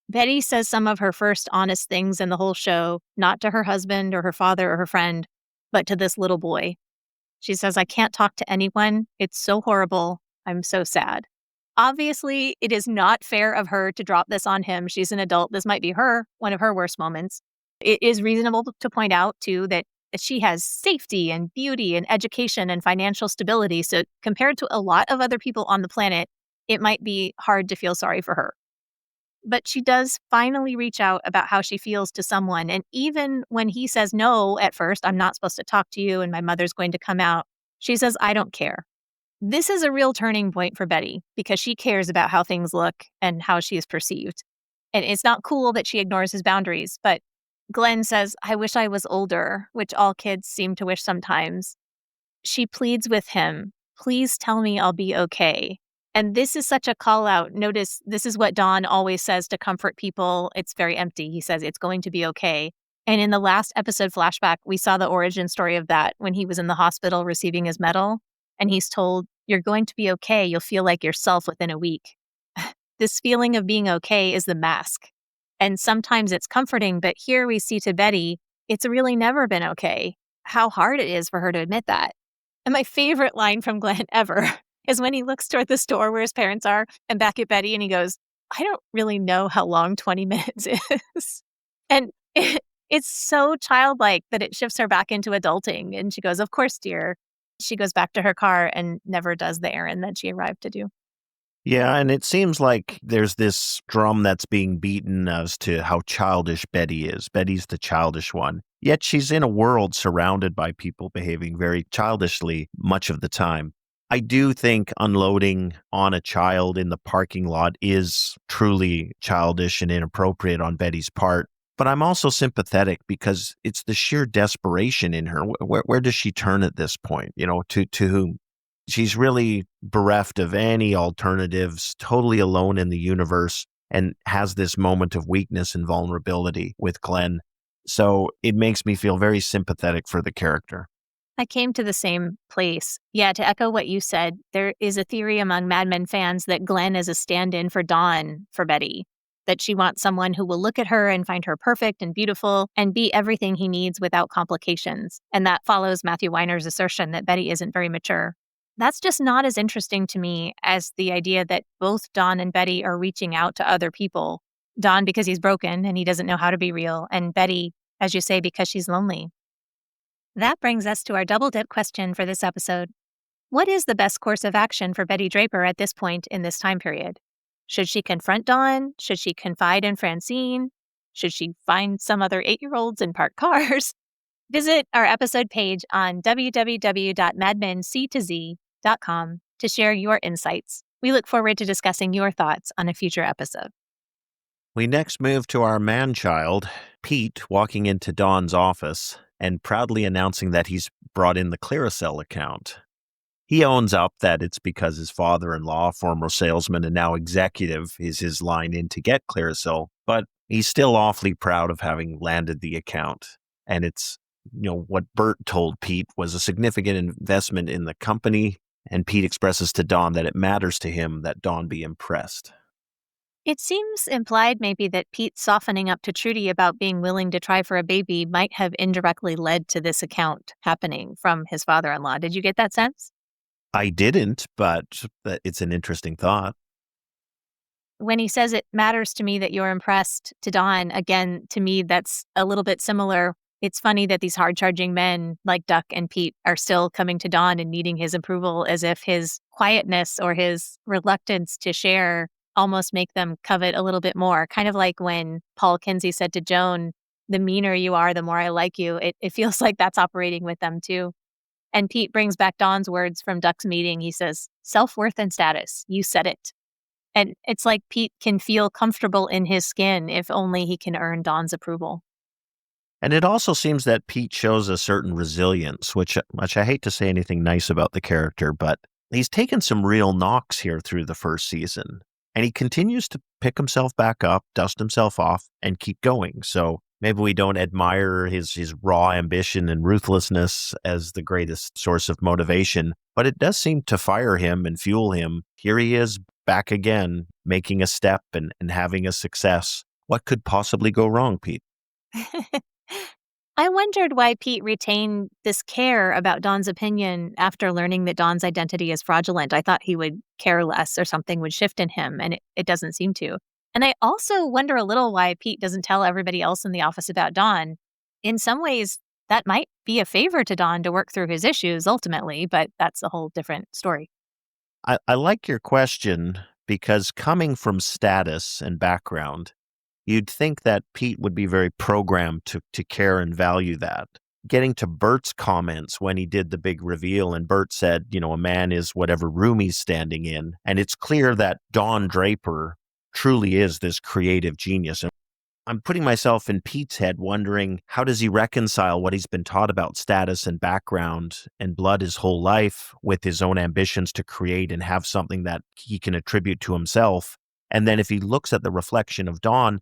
Betty says some of her first honest things in the whole show, not to her husband or her father or her friend, but to this little boy. She says, I can't talk to anyone. It's so horrible. I'm so sad. Obviously, it is not fair of her to drop this on him. She's an adult. This might be one of her worst moments. It is reasonable to point out, too, that she has safety and beauty and education and financial stability. So compared to a lot of other people on the planet, it might be hard to feel sorry for her. But she does finally reach out about how she feels to someone. And even when he says no at first, I'm not supposed to talk to you and my mother's going to come out, she says, I don't care. This is a real turning point for Betty because she cares about how things look and how she is perceived. And it's not cool that she ignores his boundaries, but Glen says, I wish I was older, which all kids seem to wish sometimes. She pleads with him, please tell me I'll be okay. And this is such a call out. Notice this is what Don always says to comfort people. It's very empty. He says, it's going to be okay. And in the last episode flashback, we saw the origin story of that when he was in the hospital receiving his medal. And he's told, you're going to be okay. You'll feel like yourself within a week. This feeling of being okay is the mask. And sometimes it's comforting, but here we see to Betty, it's really never been okay. How hard it is for her to admit that. And my favorite line from Glen ever is when he looks toward the store where his parents are and back at Betty and he goes, I don't really know how long 20 minutes is. And it's so childlike that it shifts her back into adulting. And she goes, of course, dear. She goes back to her car and never does the errand that she arrived to do. Yeah, and it seems like there's this drum that's being beaten as to how childish Betty is. Betty's the childish one. Yet she's in a world surrounded by people behaving very childishly much of the time. I do think unloading on a child in the parking lot is truly childish and inappropriate on Betty's part. But I'm also sympathetic because it's the sheer desperation in her. Where does she turn at this point? To whom? She's really bereft of any alternatives, totally alone in the universe, and has this moment of weakness and vulnerability with Glen. So it makes me feel very sympathetic for the character. I came to the same place. Yeah, to echo what you said, there is a theory among Mad Men fans that Glen is a stand-in for Dawn for Betty, that she wants someone who will look at her and find her perfect and beautiful and be everything he needs without complications. And that follows Matthew Weiner's assertion that Betty isn't very mature. That's just not as interesting to me as the idea that both Dawn and Betty are reaching out to other people. Dawn because he's broken and he doesn't know how to be real, and Betty, as you say, because she's lonely. That brings us to our double dip question for this episode. What is the best course of action for Betty Draper at this point in this time period? Should she confront Dawn? Should she confide in Francine? Should she find some other 8-year-olds and park cars? Visit our episode page on www.madmenctz.com to share your insights. We look forward to discussing your thoughts on a future episode. We next move to our man-child, Pete, walking into Dawn's office and proudly announcing that he's brought in the Clearasil account. He owns up that it's because his father-in-law, former salesman and now executive, is his line in to get Clearasil, but he's still awfully proud of having landed the account. And it's, what Bert told Pete was a significant investment in the company, and Pete expresses to Dawn that it matters to him that Dawn be impressed. It seems implied maybe that Pete softening up to Trudy about being willing to try for a baby might have indirectly led to this account happening from his father-in-law. Did you get that sense? I didn't, but it's an interesting thought. When he says it matters to me that you're impressed to Dawn, again, to me, that's a little bit similar. It's funny that these hard-charging men like Duck and Pete are still coming to Dawn and needing his approval as if his quietness or his reluctance to share almost make them covet a little bit more. Kind of like when Paul Kinsey said to Joan, the meaner you are, the more I like you. It feels like that's operating with them too. And Pete brings back Dawn's words from Duck's meeting. He says, self-worth and status, you said it. And it's like Pete can feel comfortable in his skin if only he can earn Dawn's approval. And it also seems that Pete shows a certain resilience, which I hate to say anything nice about the character, but He's taken some real knocks here through the first season, and he continues to pick himself back up, dust himself off, and keep going. So maybe we don't admire his raw ambition and ruthlessness as the greatest source of motivation, but it does seem to fire him and fuel him. Here he is back again, making a step and having a success. What could possibly go wrong, Pete? I wondered why Pete retained this care about Dawn's opinion after learning that Dawn's identity is fraudulent. I thought he would care less or something would shift in him, and it doesn't seem to. And I also wonder a little why Pete doesn't tell everybody else in the office about Dawn. In some ways, that might be a favor to Dawn to work through his issues ultimately, but that's a whole different story. I like your question because coming from status and background, you'd think that Pete would be very programmed to care and value that. Getting to Bert's comments when he did the big reveal, and Bert said, a man is whatever room he's standing in. And it's clear that Don Draper truly is this creative genius. And I'm putting myself in Pete's head wondering, how does he reconcile what he's been taught about status and background and blood his whole life with his own ambitions to create and have something that he can attribute to himself? And then if he looks at the reflection of Dawn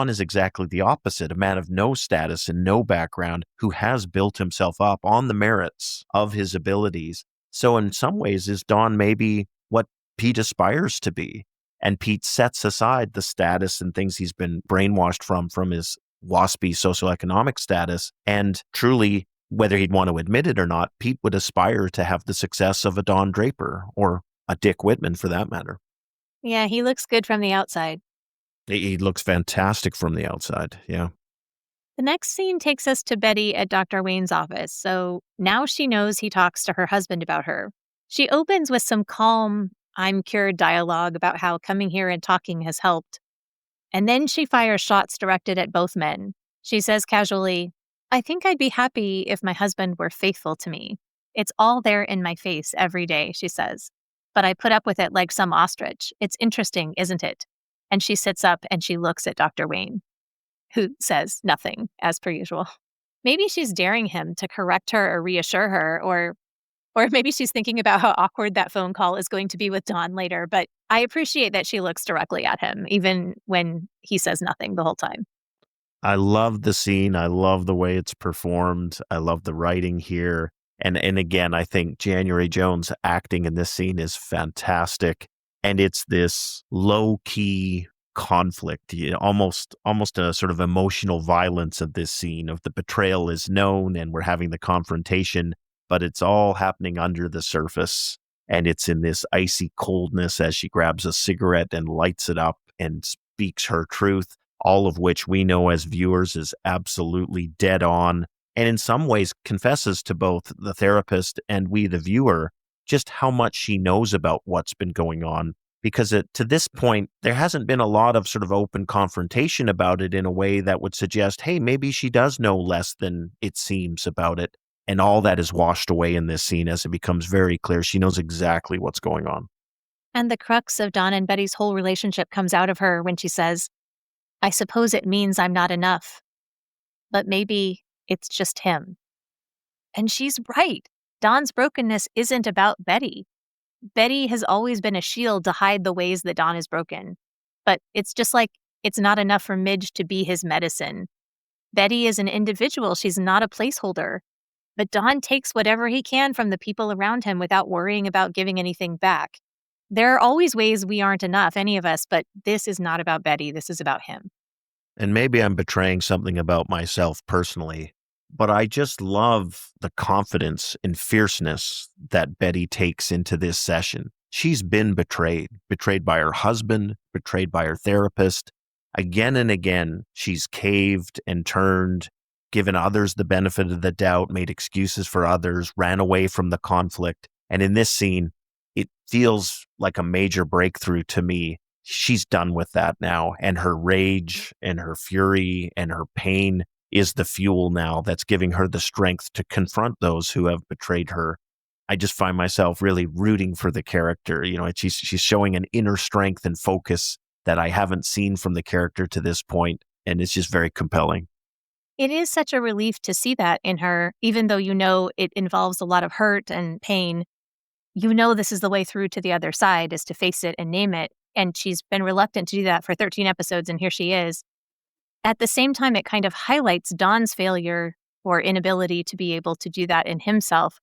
is exactly the opposite, a man of no status and no background who has built himself up on the merits of his abilities. So in some ways, is Dawn maybe what Pete aspires to be? And Pete sets aside the status and things he's been brainwashed from his waspy socioeconomic status. And truly, whether he'd want to admit it or not, Pete would aspire to have the success of a Don Draper or a Dick Whitman for that matter. Yeah, he looks good from the outside. He looks fantastic from the outside. Yeah. The next scene takes us to Betty at Dr. Wayne's office. So now she knows he talks to her husband about her. She opens with some calm, I'm cured dialogue about how coming here and talking has helped. And then she fires shots directed at both men. She says casually, I think I'd be happy if my husband were faithful to me. It's all there in my face every day, she says. But I put up with it like some ostrich. It's interesting, isn't it? And she sits up and she looks at Dr. Wayne, who says nothing, as per usual. Maybe she's daring him to correct her or reassure her, or maybe she's thinking about how awkward that phone call is going to be with Dawn later. But I appreciate that she looks directly at him, even when he says nothing the whole time. I love the scene. I love the way it's performed. I love the writing here. And again, I think January Jones acting in this scene is fantastic. And it's this low-key conflict, almost a sort of emotional violence of this scene of the betrayal is known and we're having the confrontation, but it's all happening under the surface. And it's in this icy coldness as she grabs a cigarette and lights it up and speaks her truth, all of which we know as viewers is absolutely dead on. And in some ways confesses to both the therapist and we, the viewer, just how much she knows about what's been going on. Because to this point, there hasn't been a lot of sort of open confrontation about it in a way that would suggest, hey, maybe she does know less than it seems about it. And all that is washed away in this scene as it becomes very clear. She knows exactly what's going on. And the crux of Dawn and Betty's whole relationship comes out of her when she says, I suppose it means I'm not enough, but maybe it's just him. And she's right. Dawn's brokenness isn't about Betty. Betty has always been a shield to hide the ways that Dawn is broken. But it's just like it's not enough for Midge to be his medicine. Betty is an individual. She's not a placeholder. But Dawn takes whatever he can from the people around him without worrying about giving anything back. There are always ways we aren't enough, any of us, but this is not about Betty. This is about him. And maybe I'm betraying something about myself personally, but I just love the confidence and fierceness that Betty takes into this session. She's been betrayed by her husband, betrayed by her therapist. Again and again, she's caved and turned, given others the benefit of the doubt, made excuses for others, ran away from the conflict. And in this scene, it feels like a major breakthrough to me. She's done with that now, and her rage and her fury and her pain is the fuel now that's giving her the strength to confront those who have betrayed her. I just find myself really rooting for the character. She's showing an inner strength and focus that I haven't seen from the character to this point, and it's just very compelling. It is such a relief to see that in her, even though it involves a lot of hurt and pain. you know this is the way through to the other side, is to face it and name it. And she's been reluctant to do that for 13 episodes, and here she is. At the same time, it kind of highlights Don's failure or inability to be able to do that in himself.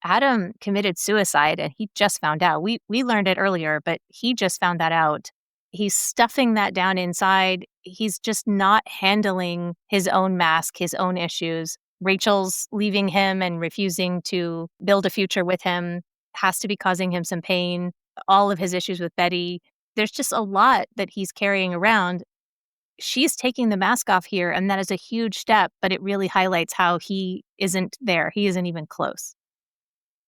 Adam committed suicide, and he just found out. We learned it earlier, but he just found that out. He's stuffing that down inside. He's just not handling his own mask, his own issues. Rachel's leaving him and refusing to build a future with him has to be causing him some pain. All of his issues with Betty. There's just a lot that he's carrying around. She's taking the mask off here, and that is a huge step, but it really highlights how he isn't there. He isn't even close.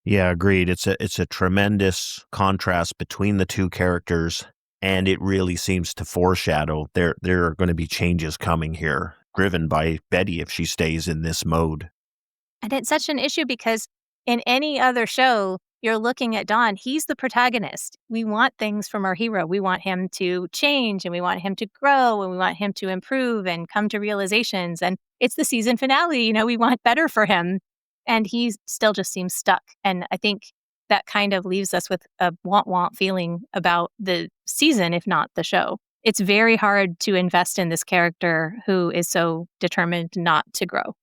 Yeah, agreed. It's a tremendous contrast between the two characters, and it really seems to foreshadow there are going to be changes coming here, driven by Betty if she stays in this mode. And it's such an issue because in any other show, you're looking at Don, he's the protagonist. We want things from our hero. We want him to change, and we want him to grow, and we want him to improve and come to realizations. And it's the season finale, we want better for him. And he still just seems stuck. And I think that kind of leaves us with a want feeling about the season, if not the show. It's very hard to invest in this character who is so determined not to grow.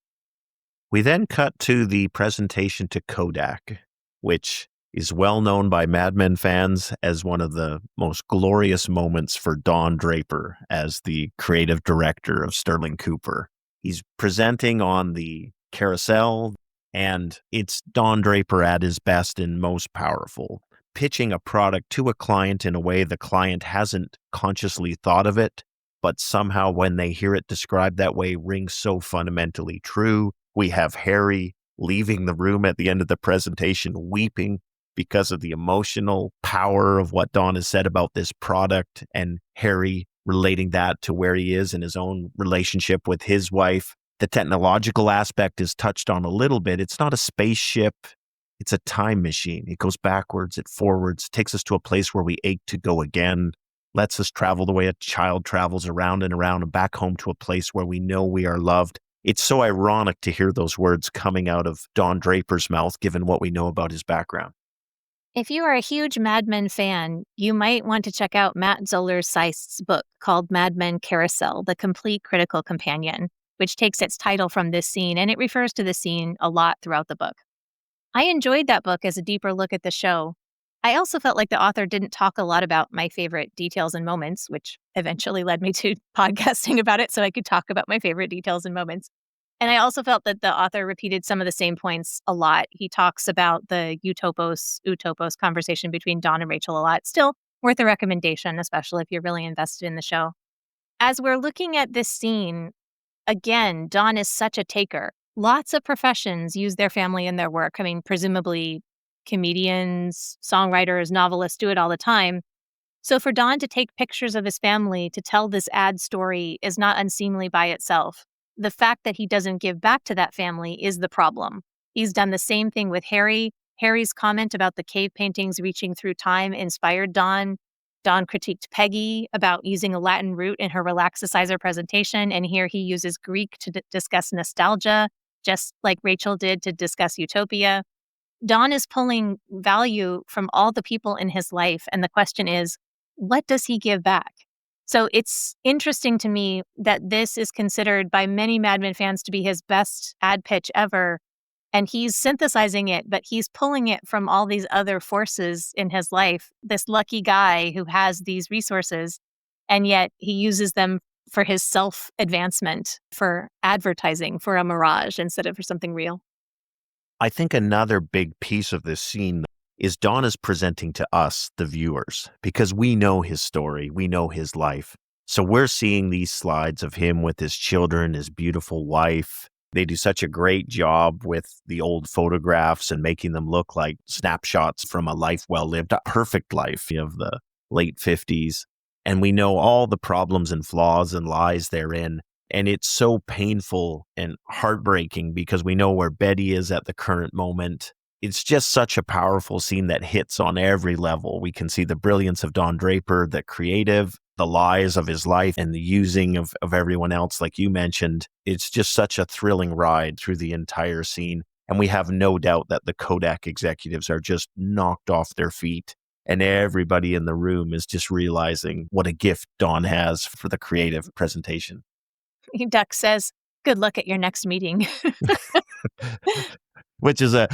We then cut to the presentation to Kodak, which is well known by Mad Men fans as one of the most glorious moments for Don Draper as the creative director of Sterling Cooper. He's presenting on the carousel, and it's Don Draper at his best and most powerful, pitching a product to a client in a way the client hasn't consciously thought of it, but somehow when they hear it described that way rings so fundamentally true. We have Harry leaving the room at the end of the presentation weeping because of the emotional power of what Don has said about this product, and Harry relating that to where he is in his own relationship with his wife. The technological aspect is touched on a little bit. It's not a spaceship. It's a time machine. It goes backwards, it forwards, takes us to a place where we ache to go again, lets us travel the way a child travels around and around and back home to a place where we know we are loved. It's so ironic to hear those words coming out of Don Draper's mouth, given what we know about his background. If you are a huge Mad Men fan, you might want to check out Matt Zoller-Seist's book called Mad Men Carousel, The Complete Critical Companion, which takes its title from this scene, and it refers to the scene a lot throughout the book. I enjoyed that book as a deeper look at the show. I also felt like the author didn't talk a lot about my favorite details and moments, which eventually led me to podcasting about it so I could talk about my favorite details and moments. And I also felt that the author repeated some of the same points a lot. He talks about the utopos conversation between Don and Rachel a lot. Still worth a recommendation, especially if you're really invested in the show. As we're looking at this scene, again, Don is such a taker. Lots of professions use their family in their work. I mean, presumably comedians, songwriters, novelists do it all the time. So for Don to take pictures of his family to tell this ad story is not unseemly by itself. The fact that he doesn't give back to that family is the problem. He's done the same thing with Harry. Harry's comment about the cave paintings reaching through time inspired Don. Don critiqued Peggy about using a Latin root in her relaxicizer presentation, and here he uses Greek to discuss nostalgia, just like Rachel did to discuss utopia. Don is pulling value from all the people in his life, and the question is, what does he give back? So it's interesting to me that this is considered by many Mad Men fans to be his best ad pitch ever, and he's synthesizing it, but he's pulling it from all these other forces in his life, this lucky guy who has these resources, and yet he uses them for his self-advancement, for advertising, for a mirage instead of for something real. I think another big piece of this scene is Don is presenting to us, the viewers, because we know his story, we know his life. So we're seeing these slides of him with his children, his beautiful wife. They do such a great job with the old photographs and making them look like snapshots from a life well lived, a perfect life of the late 50s. And we know all the problems and flaws and lies therein. And it's so painful and heartbreaking because we know where Betty is at the current moment. It's just such a powerful scene that hits on every level. We can see the brilliance of Don Draper, the creative, the lies of his life, and the using of everyone else, like you mentioned. It's just such a thrilling ride through the entire scene. And we have no doubt that the Kodak executives are just knocked off their feet. And everybody in the room is just realizing what a gift Dawn has for the creative presentation. Duck says, "Good luck at your next meeting." Which is a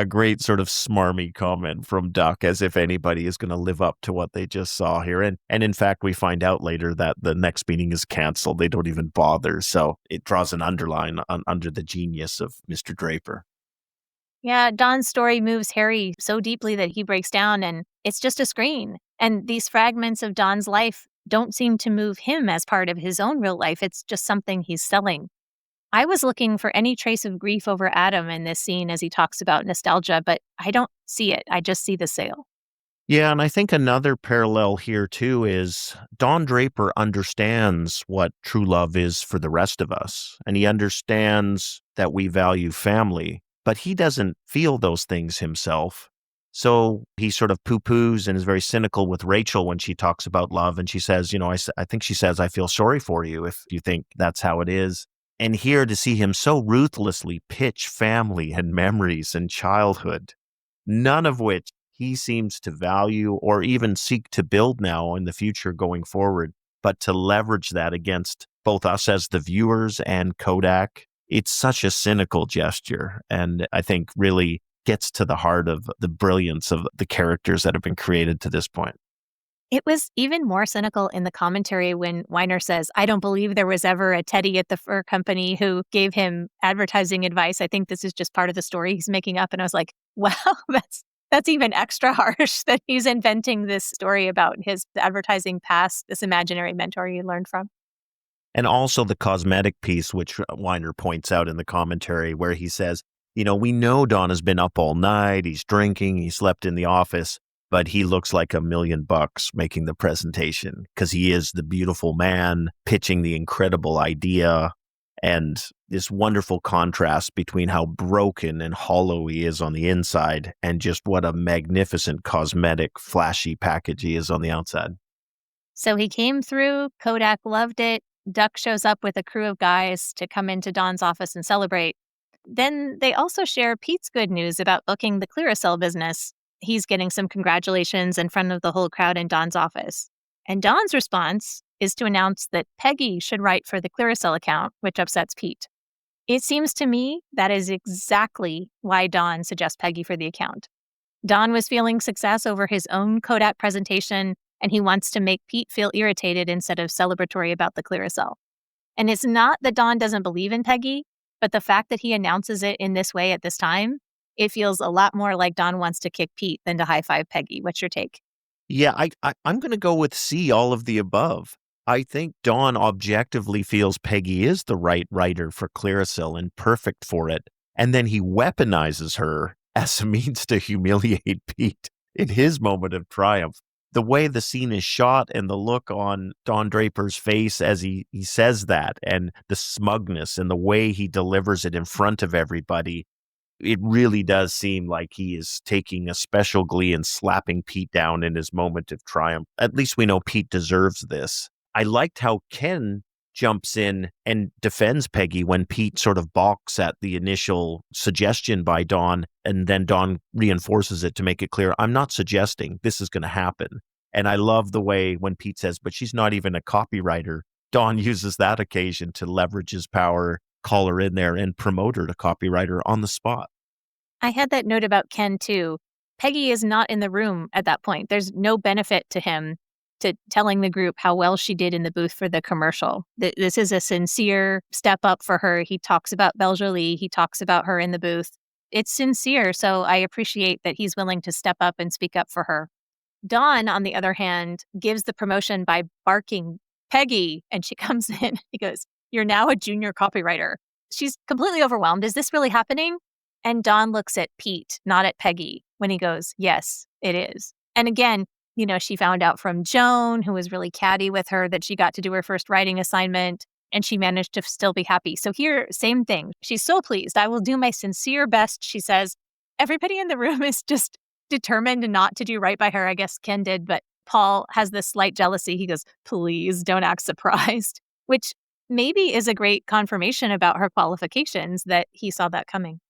great sort of smarmy comment from Duck, as if anybody is going to live up to what they just saw here. And in fact, we find out later that the next meeting is canceled. They don't even bother. So it draws an underline under the genius of Mr. Draper. Yeah, Don's story moves Harry so deeply that he breaks down, and it's just a screen. And these fragments of Don's life don't seem to move him as part of his own real life. It's just something he's selling. I was looking for any trace of grief over Adam in this scene as he talks about nostalgia, but I don't see it. I just see the sale. Yeah, and I think another parallel here too is Don Draper understands what true love is for the rest of us, and he understands that we value family, but he doesn't feel those things himself. So he sort of poo-poos and is very cynical with Rachel when she talks about love, and she says, I think she says, "I feel sorry for you if you think that's how it is." And here to see him so ruthlessly pitch family and memories and childhood, none of which he seems to value or even seek to build now in the future going forward, but to leverage that against both us as the viewers and Kodak. It's such a cynical gesture, and I think really gets to the heart of the brilliance of the characters that have been created to this point. It was even more cynical in the commentary when Weiner says, "I don't believe there was ever a Teddy at the fur company who gave him advertising advice. I think this is just part of the story he's making up." And I was like, wow, that's even extra harsh that he's inventing this story about his advertising past, this imaginary mentor he learned from. And also the cosmetic piece, which Weiner points out in the commentary, where he says, we know Don has been up all night, he's drinking, he slept in the office, but he looks like $1,000,000 making the presentation because he is the beautiful man pitching the incredible idea, and this wonderful contrast between how broken and hollow he is on the inside and just what a magnificent cosmetic flashy package he is on the outside. So he came through, Kodak loved it. Duck shows up with a crew of guys to come into Don's office and celebrate. Then they also share Pete's good news about booking the Clearasil business. He's getting some congratulations in front of the whole crowd in Don's office. And Don's response is to announce that Peggy should write for the Clearasil account, which upsets Pete. It seems to me that is exactly why Don suggests Peggy for the account. Don was feeling success over his own Kodak presentation, and he wants to make Pete feel irritated instead of celebratory about the Clearasil. And it's not that Don doesn't believe in Peggy, but the fact that he announces it in this way at this time, it feels a lot more like Don wants to kick Pete than to high-five Peggy. What's your take? Yeah, I'm going to go with C, all of the above. I think Dawn objectively feels Peggy is the right writer for Clearasil and perfect for it. And then he weaponizes her as a means to humiliate Pete in his moment of triumph. The way the scene is shot and the look on Don Draper's face as he says that, and the smugness and the way he delivers it in front of everybody, it really does seem like he is taking a special glee and slapping Pete down in his moment of triumph. At least we know Pete deserves this. I liked how Ken jumps in and defends Peggy when Pete sort of balks at the initial suggestion by Don, and then Don reinforces it to make it clear, I'm not suggesting this is going to happen. And I love the way when Pete says, but she's not even a copywriter, Don uses that occasion to leverage his power, call her in there, and promote her to copywriter on the spot. I had that note about Ken too. Peggy is not in the room at that point. There's no benefit to him to telling the group how well she did in the booth for the commercial. This is a sincere step up for her. He talks about Belle Jolie. He talks about her in the booth. It's sincere, so I appreciate that he's willing to step up and speak up for her. Dawn, on the other hand, gives the promotion by barking, Peggy, and she comes in. He goes, "You're now a junior copywriter." She's completely overwhelmed. Is this really happening? And Dawn looks at Pete, not at Peggy, when he goes, "Yes, it is." And again, she found out from Joan, who was really catty with her, that she got to do her first writing assignment, and she managed to still be happy. So here, same thing. She's so pleased. "I will do my sincere best," she says. Everybody in the room is just determined not to do right by her. I guess Ken did, but Paul has this slight jealousy. He goes, "Please don't act surprised," which maybe is a great confirmation about her qualifications that he saw that coming.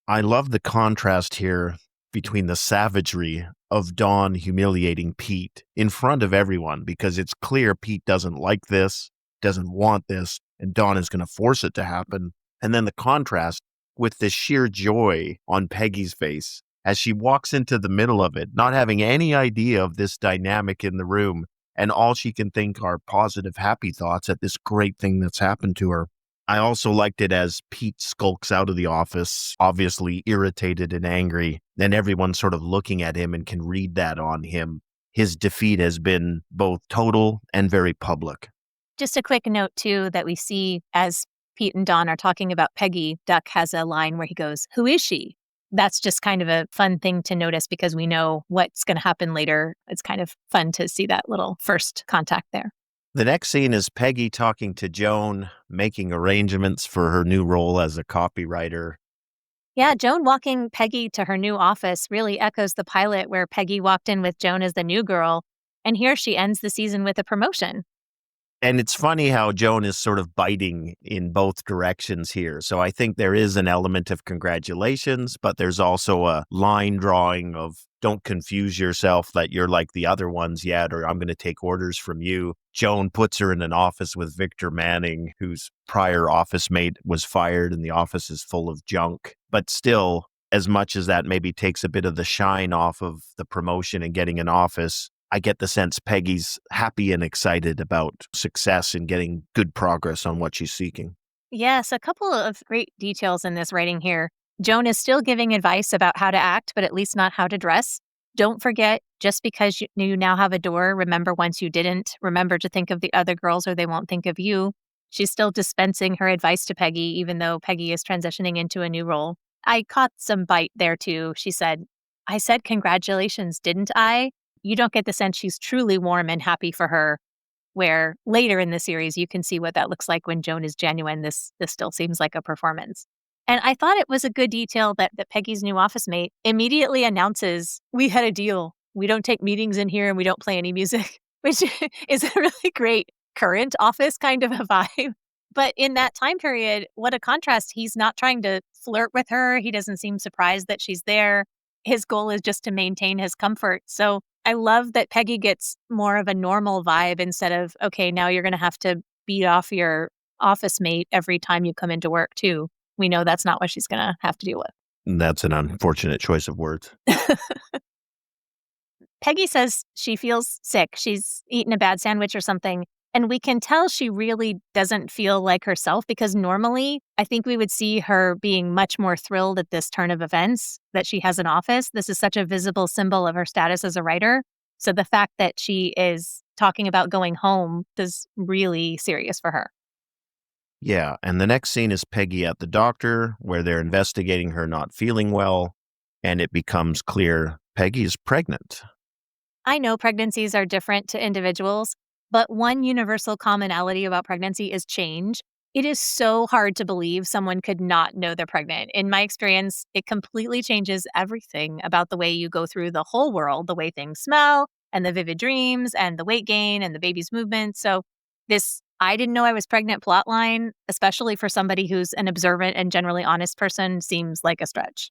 I love the contrast here between the savagery of Dawn humiliating Pete in front of everyone, because it's clear Pete doesn't like this, doesn't want this, and Dawn is going to force it to happen. And then the contrast with the sheer joy on Peggy's face as she walks into the middle of it, not having any idea of this dynamic in the room. And all she can think are positive, happy thoughts at this great thing that's happened to her. I also liked it as Pete skulks out of the office, obviously irritated and angry, and everyone's sort of looking at him and can read that on him. His defeat has been both total and very public. Just a quick note, too, that we see as Pete and Dawn are talking about Peggy, Duck has a line where he goes, "Who is she?" That's just kind of a fun thing to notice because we know what's going to happen later. It's kind of fun to see that little first contact there. The next scene is Peggy talking to Joan, making arrangements for her new role as a copywriter. Yeah, Joan walking Peggy to her new office really echoes the pilot where Peggy walked in with Joan as the new girl, and here she ends the season with a promotion. And it's funny how Joan is sort of biting in both directions here. So I think there is an element of congratulations, but there's also a line drawing of don't confuse yourself that you're like the other ones yet, or I'm going to take orders from you. Joan puts her in an office with Victor Manning, whose prior office mate was fired and the office is full of junk. But still, as much as that maybe takes a bit of the shine off of the promotion and getting an office, I get the sense Peggy's happy and excited about success and getting good progress on what she's seeking. Yes, a couple of great details in this writing here. Joan is still giving advice about how to act, but at least not how to dress. Don't forget, just because you now have a door, remember once you didn't. Remember to think of the other girls or they won't think of you. She's still dispensing her advice to Peggy, even though Peggy is transitioning into a new role. I caught some bite there too. She said, "I said congratulations, didn't I?" You don't get the sense she's truly warm and happy for her, where later in the series, you can see what that looks like when Joan is genuine. This still seems like a performance. And I thought it was a good detail that Peggy's new office mate immediately announces, "We had a deal. We don't take meetings in here and we don't play any music," which is a really great current office kind of a vibe. But in that time period, what a contrast. He's not trying to flirt with her. He doesn't seem surprised that she's there. His goal is just to maintain his comfort. So I love that Peggy gets more of a normal vibe instead of, okay, now you're going to have to beat off your office mate every time you come into work too. We know that's not what she's going to have to deal with. That's an unfortunate choice of words. Peggy says she feels sick. She's eaten a bad sandwich or something. And we can tell she really doesn't feel like herself because normally I think we would see her being much more thrilled at this turn of events that she has an office. This is such a visible symbol of her status as a writer. So the fact that she is talking about going home is really serious for her. Yeah, and the next scene is Peggy at the doctor where they're investigating her not feeling well, and it becomes clear Peggy is pregnant. I know pregnancies are different to individuals, but one universal commonality about pregnancy is change. It is so hard to believe someone could not know they're pregnant. In my experience, it completely changes everything about the way you go through the whole world, the way things smell, and the vivid dreams, and the weight gain, and the baby's movement. So this I didn't know I was pregnant plot line, especially for somebody who's an observant and generally honest person, seems like a stretch.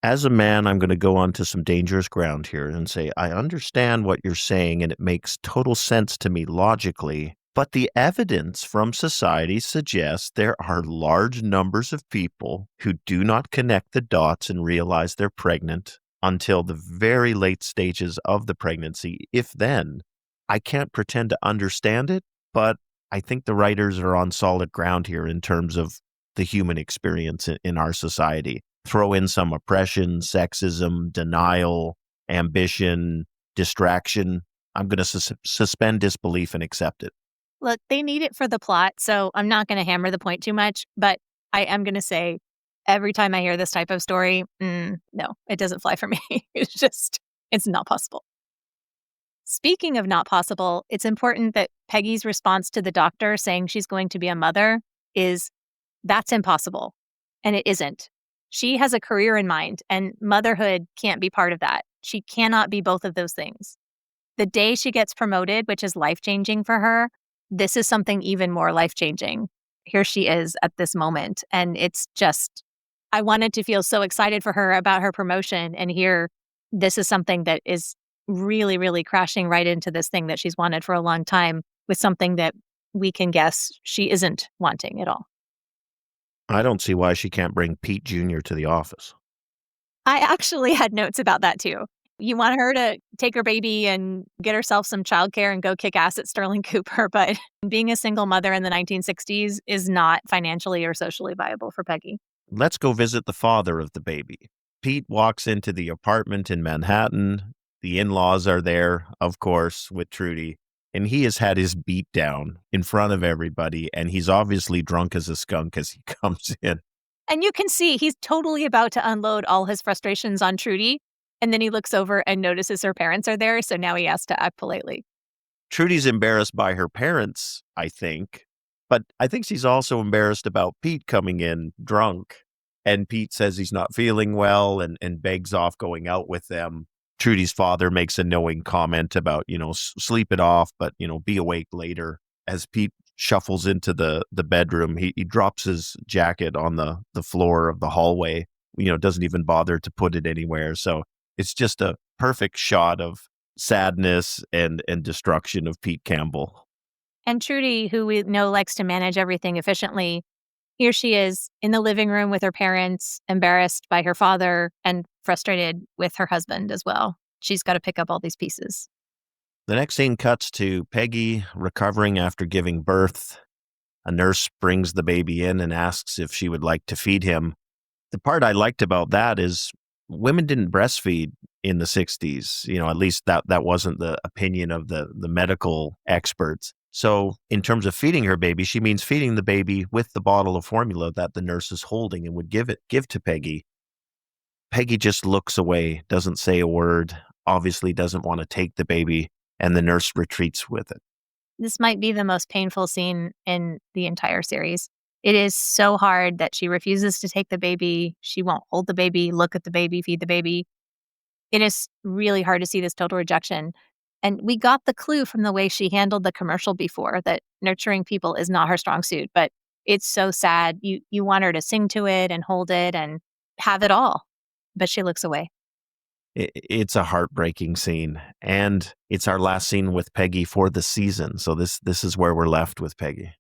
As a man, I'm going to go on to some dangerous ground here and say, I understand what you're saying and it makes total sense to me logically, but the evidence from society suggests there are large numbers of people who do not connect the dots and realize they're pregnant until the very late stages of the pregnancy, if then. I can't pretend to understand it, but I think the writers are on solid ground here in terms of the human experience in our society. Throw in some oppression, sexism, denial, ambition, distraction. I'm going to suspend disbelief and accept it. Look, they need it for the plot, so I'm not going to hammer the point too much, but I am going to say every time I hear this type of story, no, it doesn't fly for me. It's not possible. Speaking of not possible, it's important that Peggy's response to the doctor saying she's going to be a mother is, that's impossible. And it isn't. She has a career in mind, and motherhood can't be part of that. She cannot be both of those things. The day she gets promoted, which is life-changing for her, this is something even more life-changing. Here she is at this moment, and it's just I wanted to feel so excited for her about her promotion, and here, this is something that is really, really crashing right into this thing that she's wanted for a long time with something that we can guess she isn't wanting at all. I don't see why she can't bring Pete Jr. to the office. I actually had notes about that too. You want her to take her baby and get herself some childcare and go kick ass at Sterling Cooper, but being a single mother in the 1960s is not financially or socially viable for Peggy. Let's go visit the father of the baby. Pete walks into the apartment in Manhattan. The in-laws are there, of course, with Trudy. And he has had his beat down in front of everybody. And he's obviously drunk as a skunk as he comes in. And you can see he's totally about to unload all his frustrations on Trudy. And then he looks over and notices her parents are there. So now he has to act politely. Trudy's embarrassed by her parents, I think. But I think she's also embarrassed about Pete coming in drunk. And Pete says he's not feeling well and begs off going out with them. Trudy's father makes a knowing comment about, sleep it off, but, be awake later. As Pete shuffles into the bedroom, he drops his jacket on the floor of the hallway, doesn't even bother to put it anywhere. So it's just a perfect shot of sadness and destruction of Pete Campbell. And Trudy, who we know likes to manage everything efficiently, here she is in the living room with her parents, embarrassed by her father and frustrated with her husband as well. She's got to pick up all these pieces. The next scene cuts to Peggy recovering after giving birth. A nurse brings the baby in and asks if she would like to feed him. The part I liked about that is women didn't breastfeed in the 60s. At least that wasn't the opinion of the medical experts. So in terms of feeding her baby, she means feeding the baby with the bottle of formula that the nurse is holding and would give to Peggy. Peggy just looks away, doesn't say a word, obviously doesn't want to take the baby, and the nurse retreats with it. This might be the most painful scene in the entire series. It is so hard that she refuses to take the baby. She won't hold the baby, look at the baby, feed the baby. It is really hard to see this total rejection. And we got the clue from the way she handled the commercial before that nurturing people is not her strong suit, but it's so sad. You want her to sing to it and hold it and have it all, but she looks away. It's a heartbreaking scene, and it's our last scene with Peggy for the season. So this is where we're left with Peggy.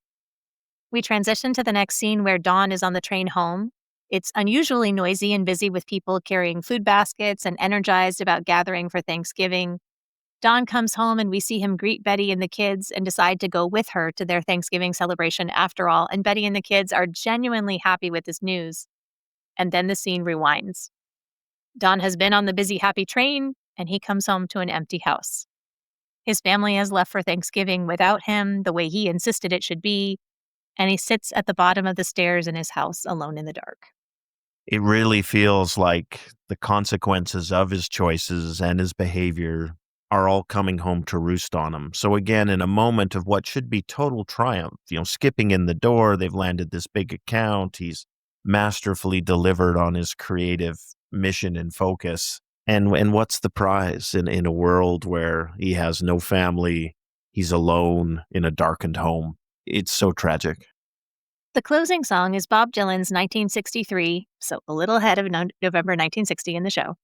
We transition to the next scene where Dawn is on the train home. It's unusually noisy and busy with people carrying food baskets and energized about gathering for Thanksgiving. Dawn comes home and we see him greet Betty and the kids and decide to go with her to their Thanksgiving celebration after all. And Betty and the kids are genuinely happy with this news. And then the scene rewinds. Dawn has been on the busy, happy train, and he comes home to an empty house. His family has left for Thanksgiving without him, the way he insisted it should be, and he sits at the bottom of the stairs in his house alone in the dark. It really feels like the consequences of his choices and his behavior are all coming home to roost on him. So again, in a moment of what should be total triumph, skipping in the door, they've landed this big account, he's masterfully delivered on his creative mission and focus. And what's the prize in a world where he has no family, he's alone in a darkened home? It's so tragic. The closing song is Bob Dylan's 1963, so a little ahead of November 1960 in the show.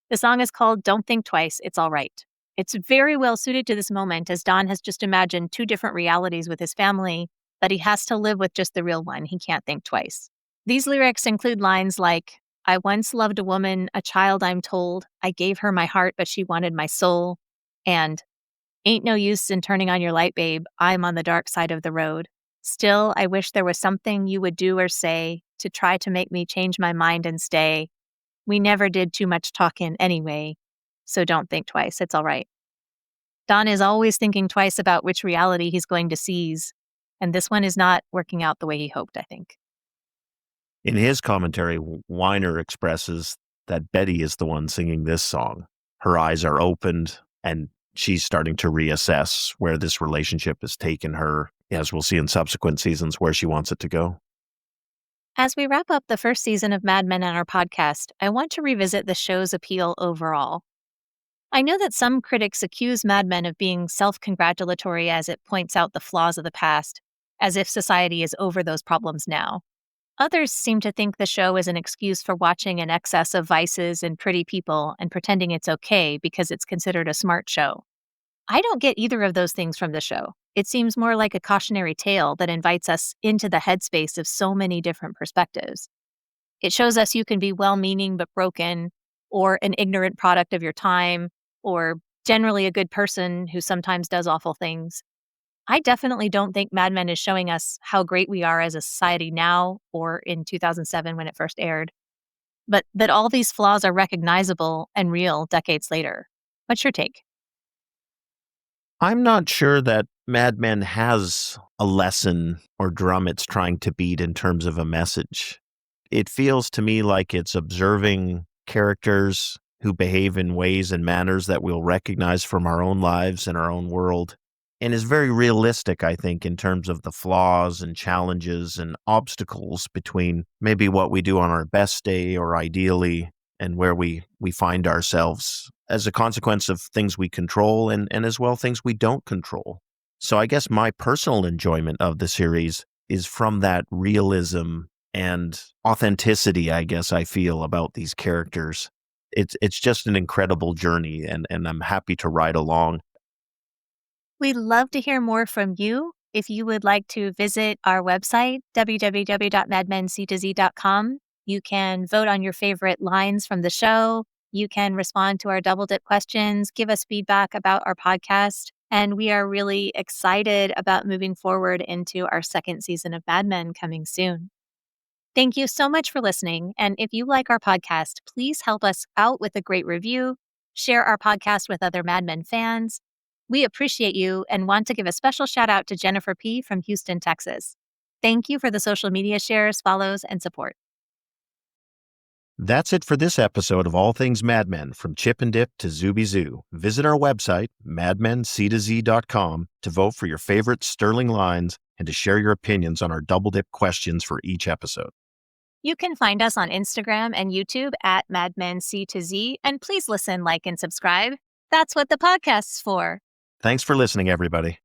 The song is called Don't Think Twice, It's All Right. It's very well suited to this moment as Don has just imagined two different realities with his family, but he has to live with just the real one. He can't think twice. These lyrics include lines like, I once loved a woman, a child I'm told. I gave her my heart, but she wanted my soul. And ain't no use in turning on your light, babe. I'm on the dark side of the road. Still, I wish there was something you would do or say to try to make me change my mind and stay. We never did too much talking anyway, so don't think twice. It's all right. Don is always thinking twice about which reality he's going to seize, and this one is not working out the way he hoped, I think. In his commentary, Weiner expresses that Betty is the one singing this song. Her eyes are opened, and she's starting to reassess where this relationship has taken her, as we'll see in subsequent seasons, where she wants it to go. As we wrap up the first season of Mad Men on our podcast, I want to revisit the show's appeal overall. I know that some critics accuse Mad Men of being self-congratulatory as it points out the flaws of the past, as if society is over those problems now. Others seem to think the show is an excuse for watching an excess of vices and pretty people and pretending it's okay because it's considered a smart show. I don't get either of those things from the show. It seems more like a cautionary tale that invites us into the headspace of so many different perspectives. It shows us you can be well meaning but broken, or an ignorant product of your time, or generally a good person who sometimes does awful things. I definitely don't think Mad Men is showing us how great we are as a society now or in 2007 when it first aired, but that all these flaws are recognizable and real decades later. What's your take? I'm not sure that Mad Men has a lesson or drum it's trying to beat in terms of a message. It feels to me like it's observing characters who behave in ways and manners that we'll recognize from our own lives and our own world, and is very realistic, I think, in terms of the flaws and challenges and obstacles between maybe what we do on our best day or ideally and where we find ourselves as a consequence of things we control and as well things we don't control. So I guess my personal enjoyment of the series is from that realism and authenticity, I guess I feel about these characters. It's just an incredible journey and I'm happy to ride along. We'd love to hear more from you. If you would like to visit our website, www.madmenctz.com, you can vote on your favorite lines from the show. You can respond to our double dip questions, give us feedback about our podcast. And we are really excited about moving forward into our second season of Mad Men coming soon. Thank you so much for listening. And if you like our podcast, please help us out with a great review, share our podcast with other Mad Men fans. We appreciate you and want to give a special shout out to Jennifer P. from Houston, Texas. Thank you for the social media shares, follows, and support. That's it for this episode of All Things Mad Men, from Chip and Dip to Zooby Zoo. Visit our website, madmenctz.com, to vote for your favorite sterling lines and to share your opinions on our double dip questions for each episode. You can find us on Instagram and YouTube at MadmenC2Z, and please listen, like, and subscribe. That's what the podcast's for. Thanks for listening, everybody.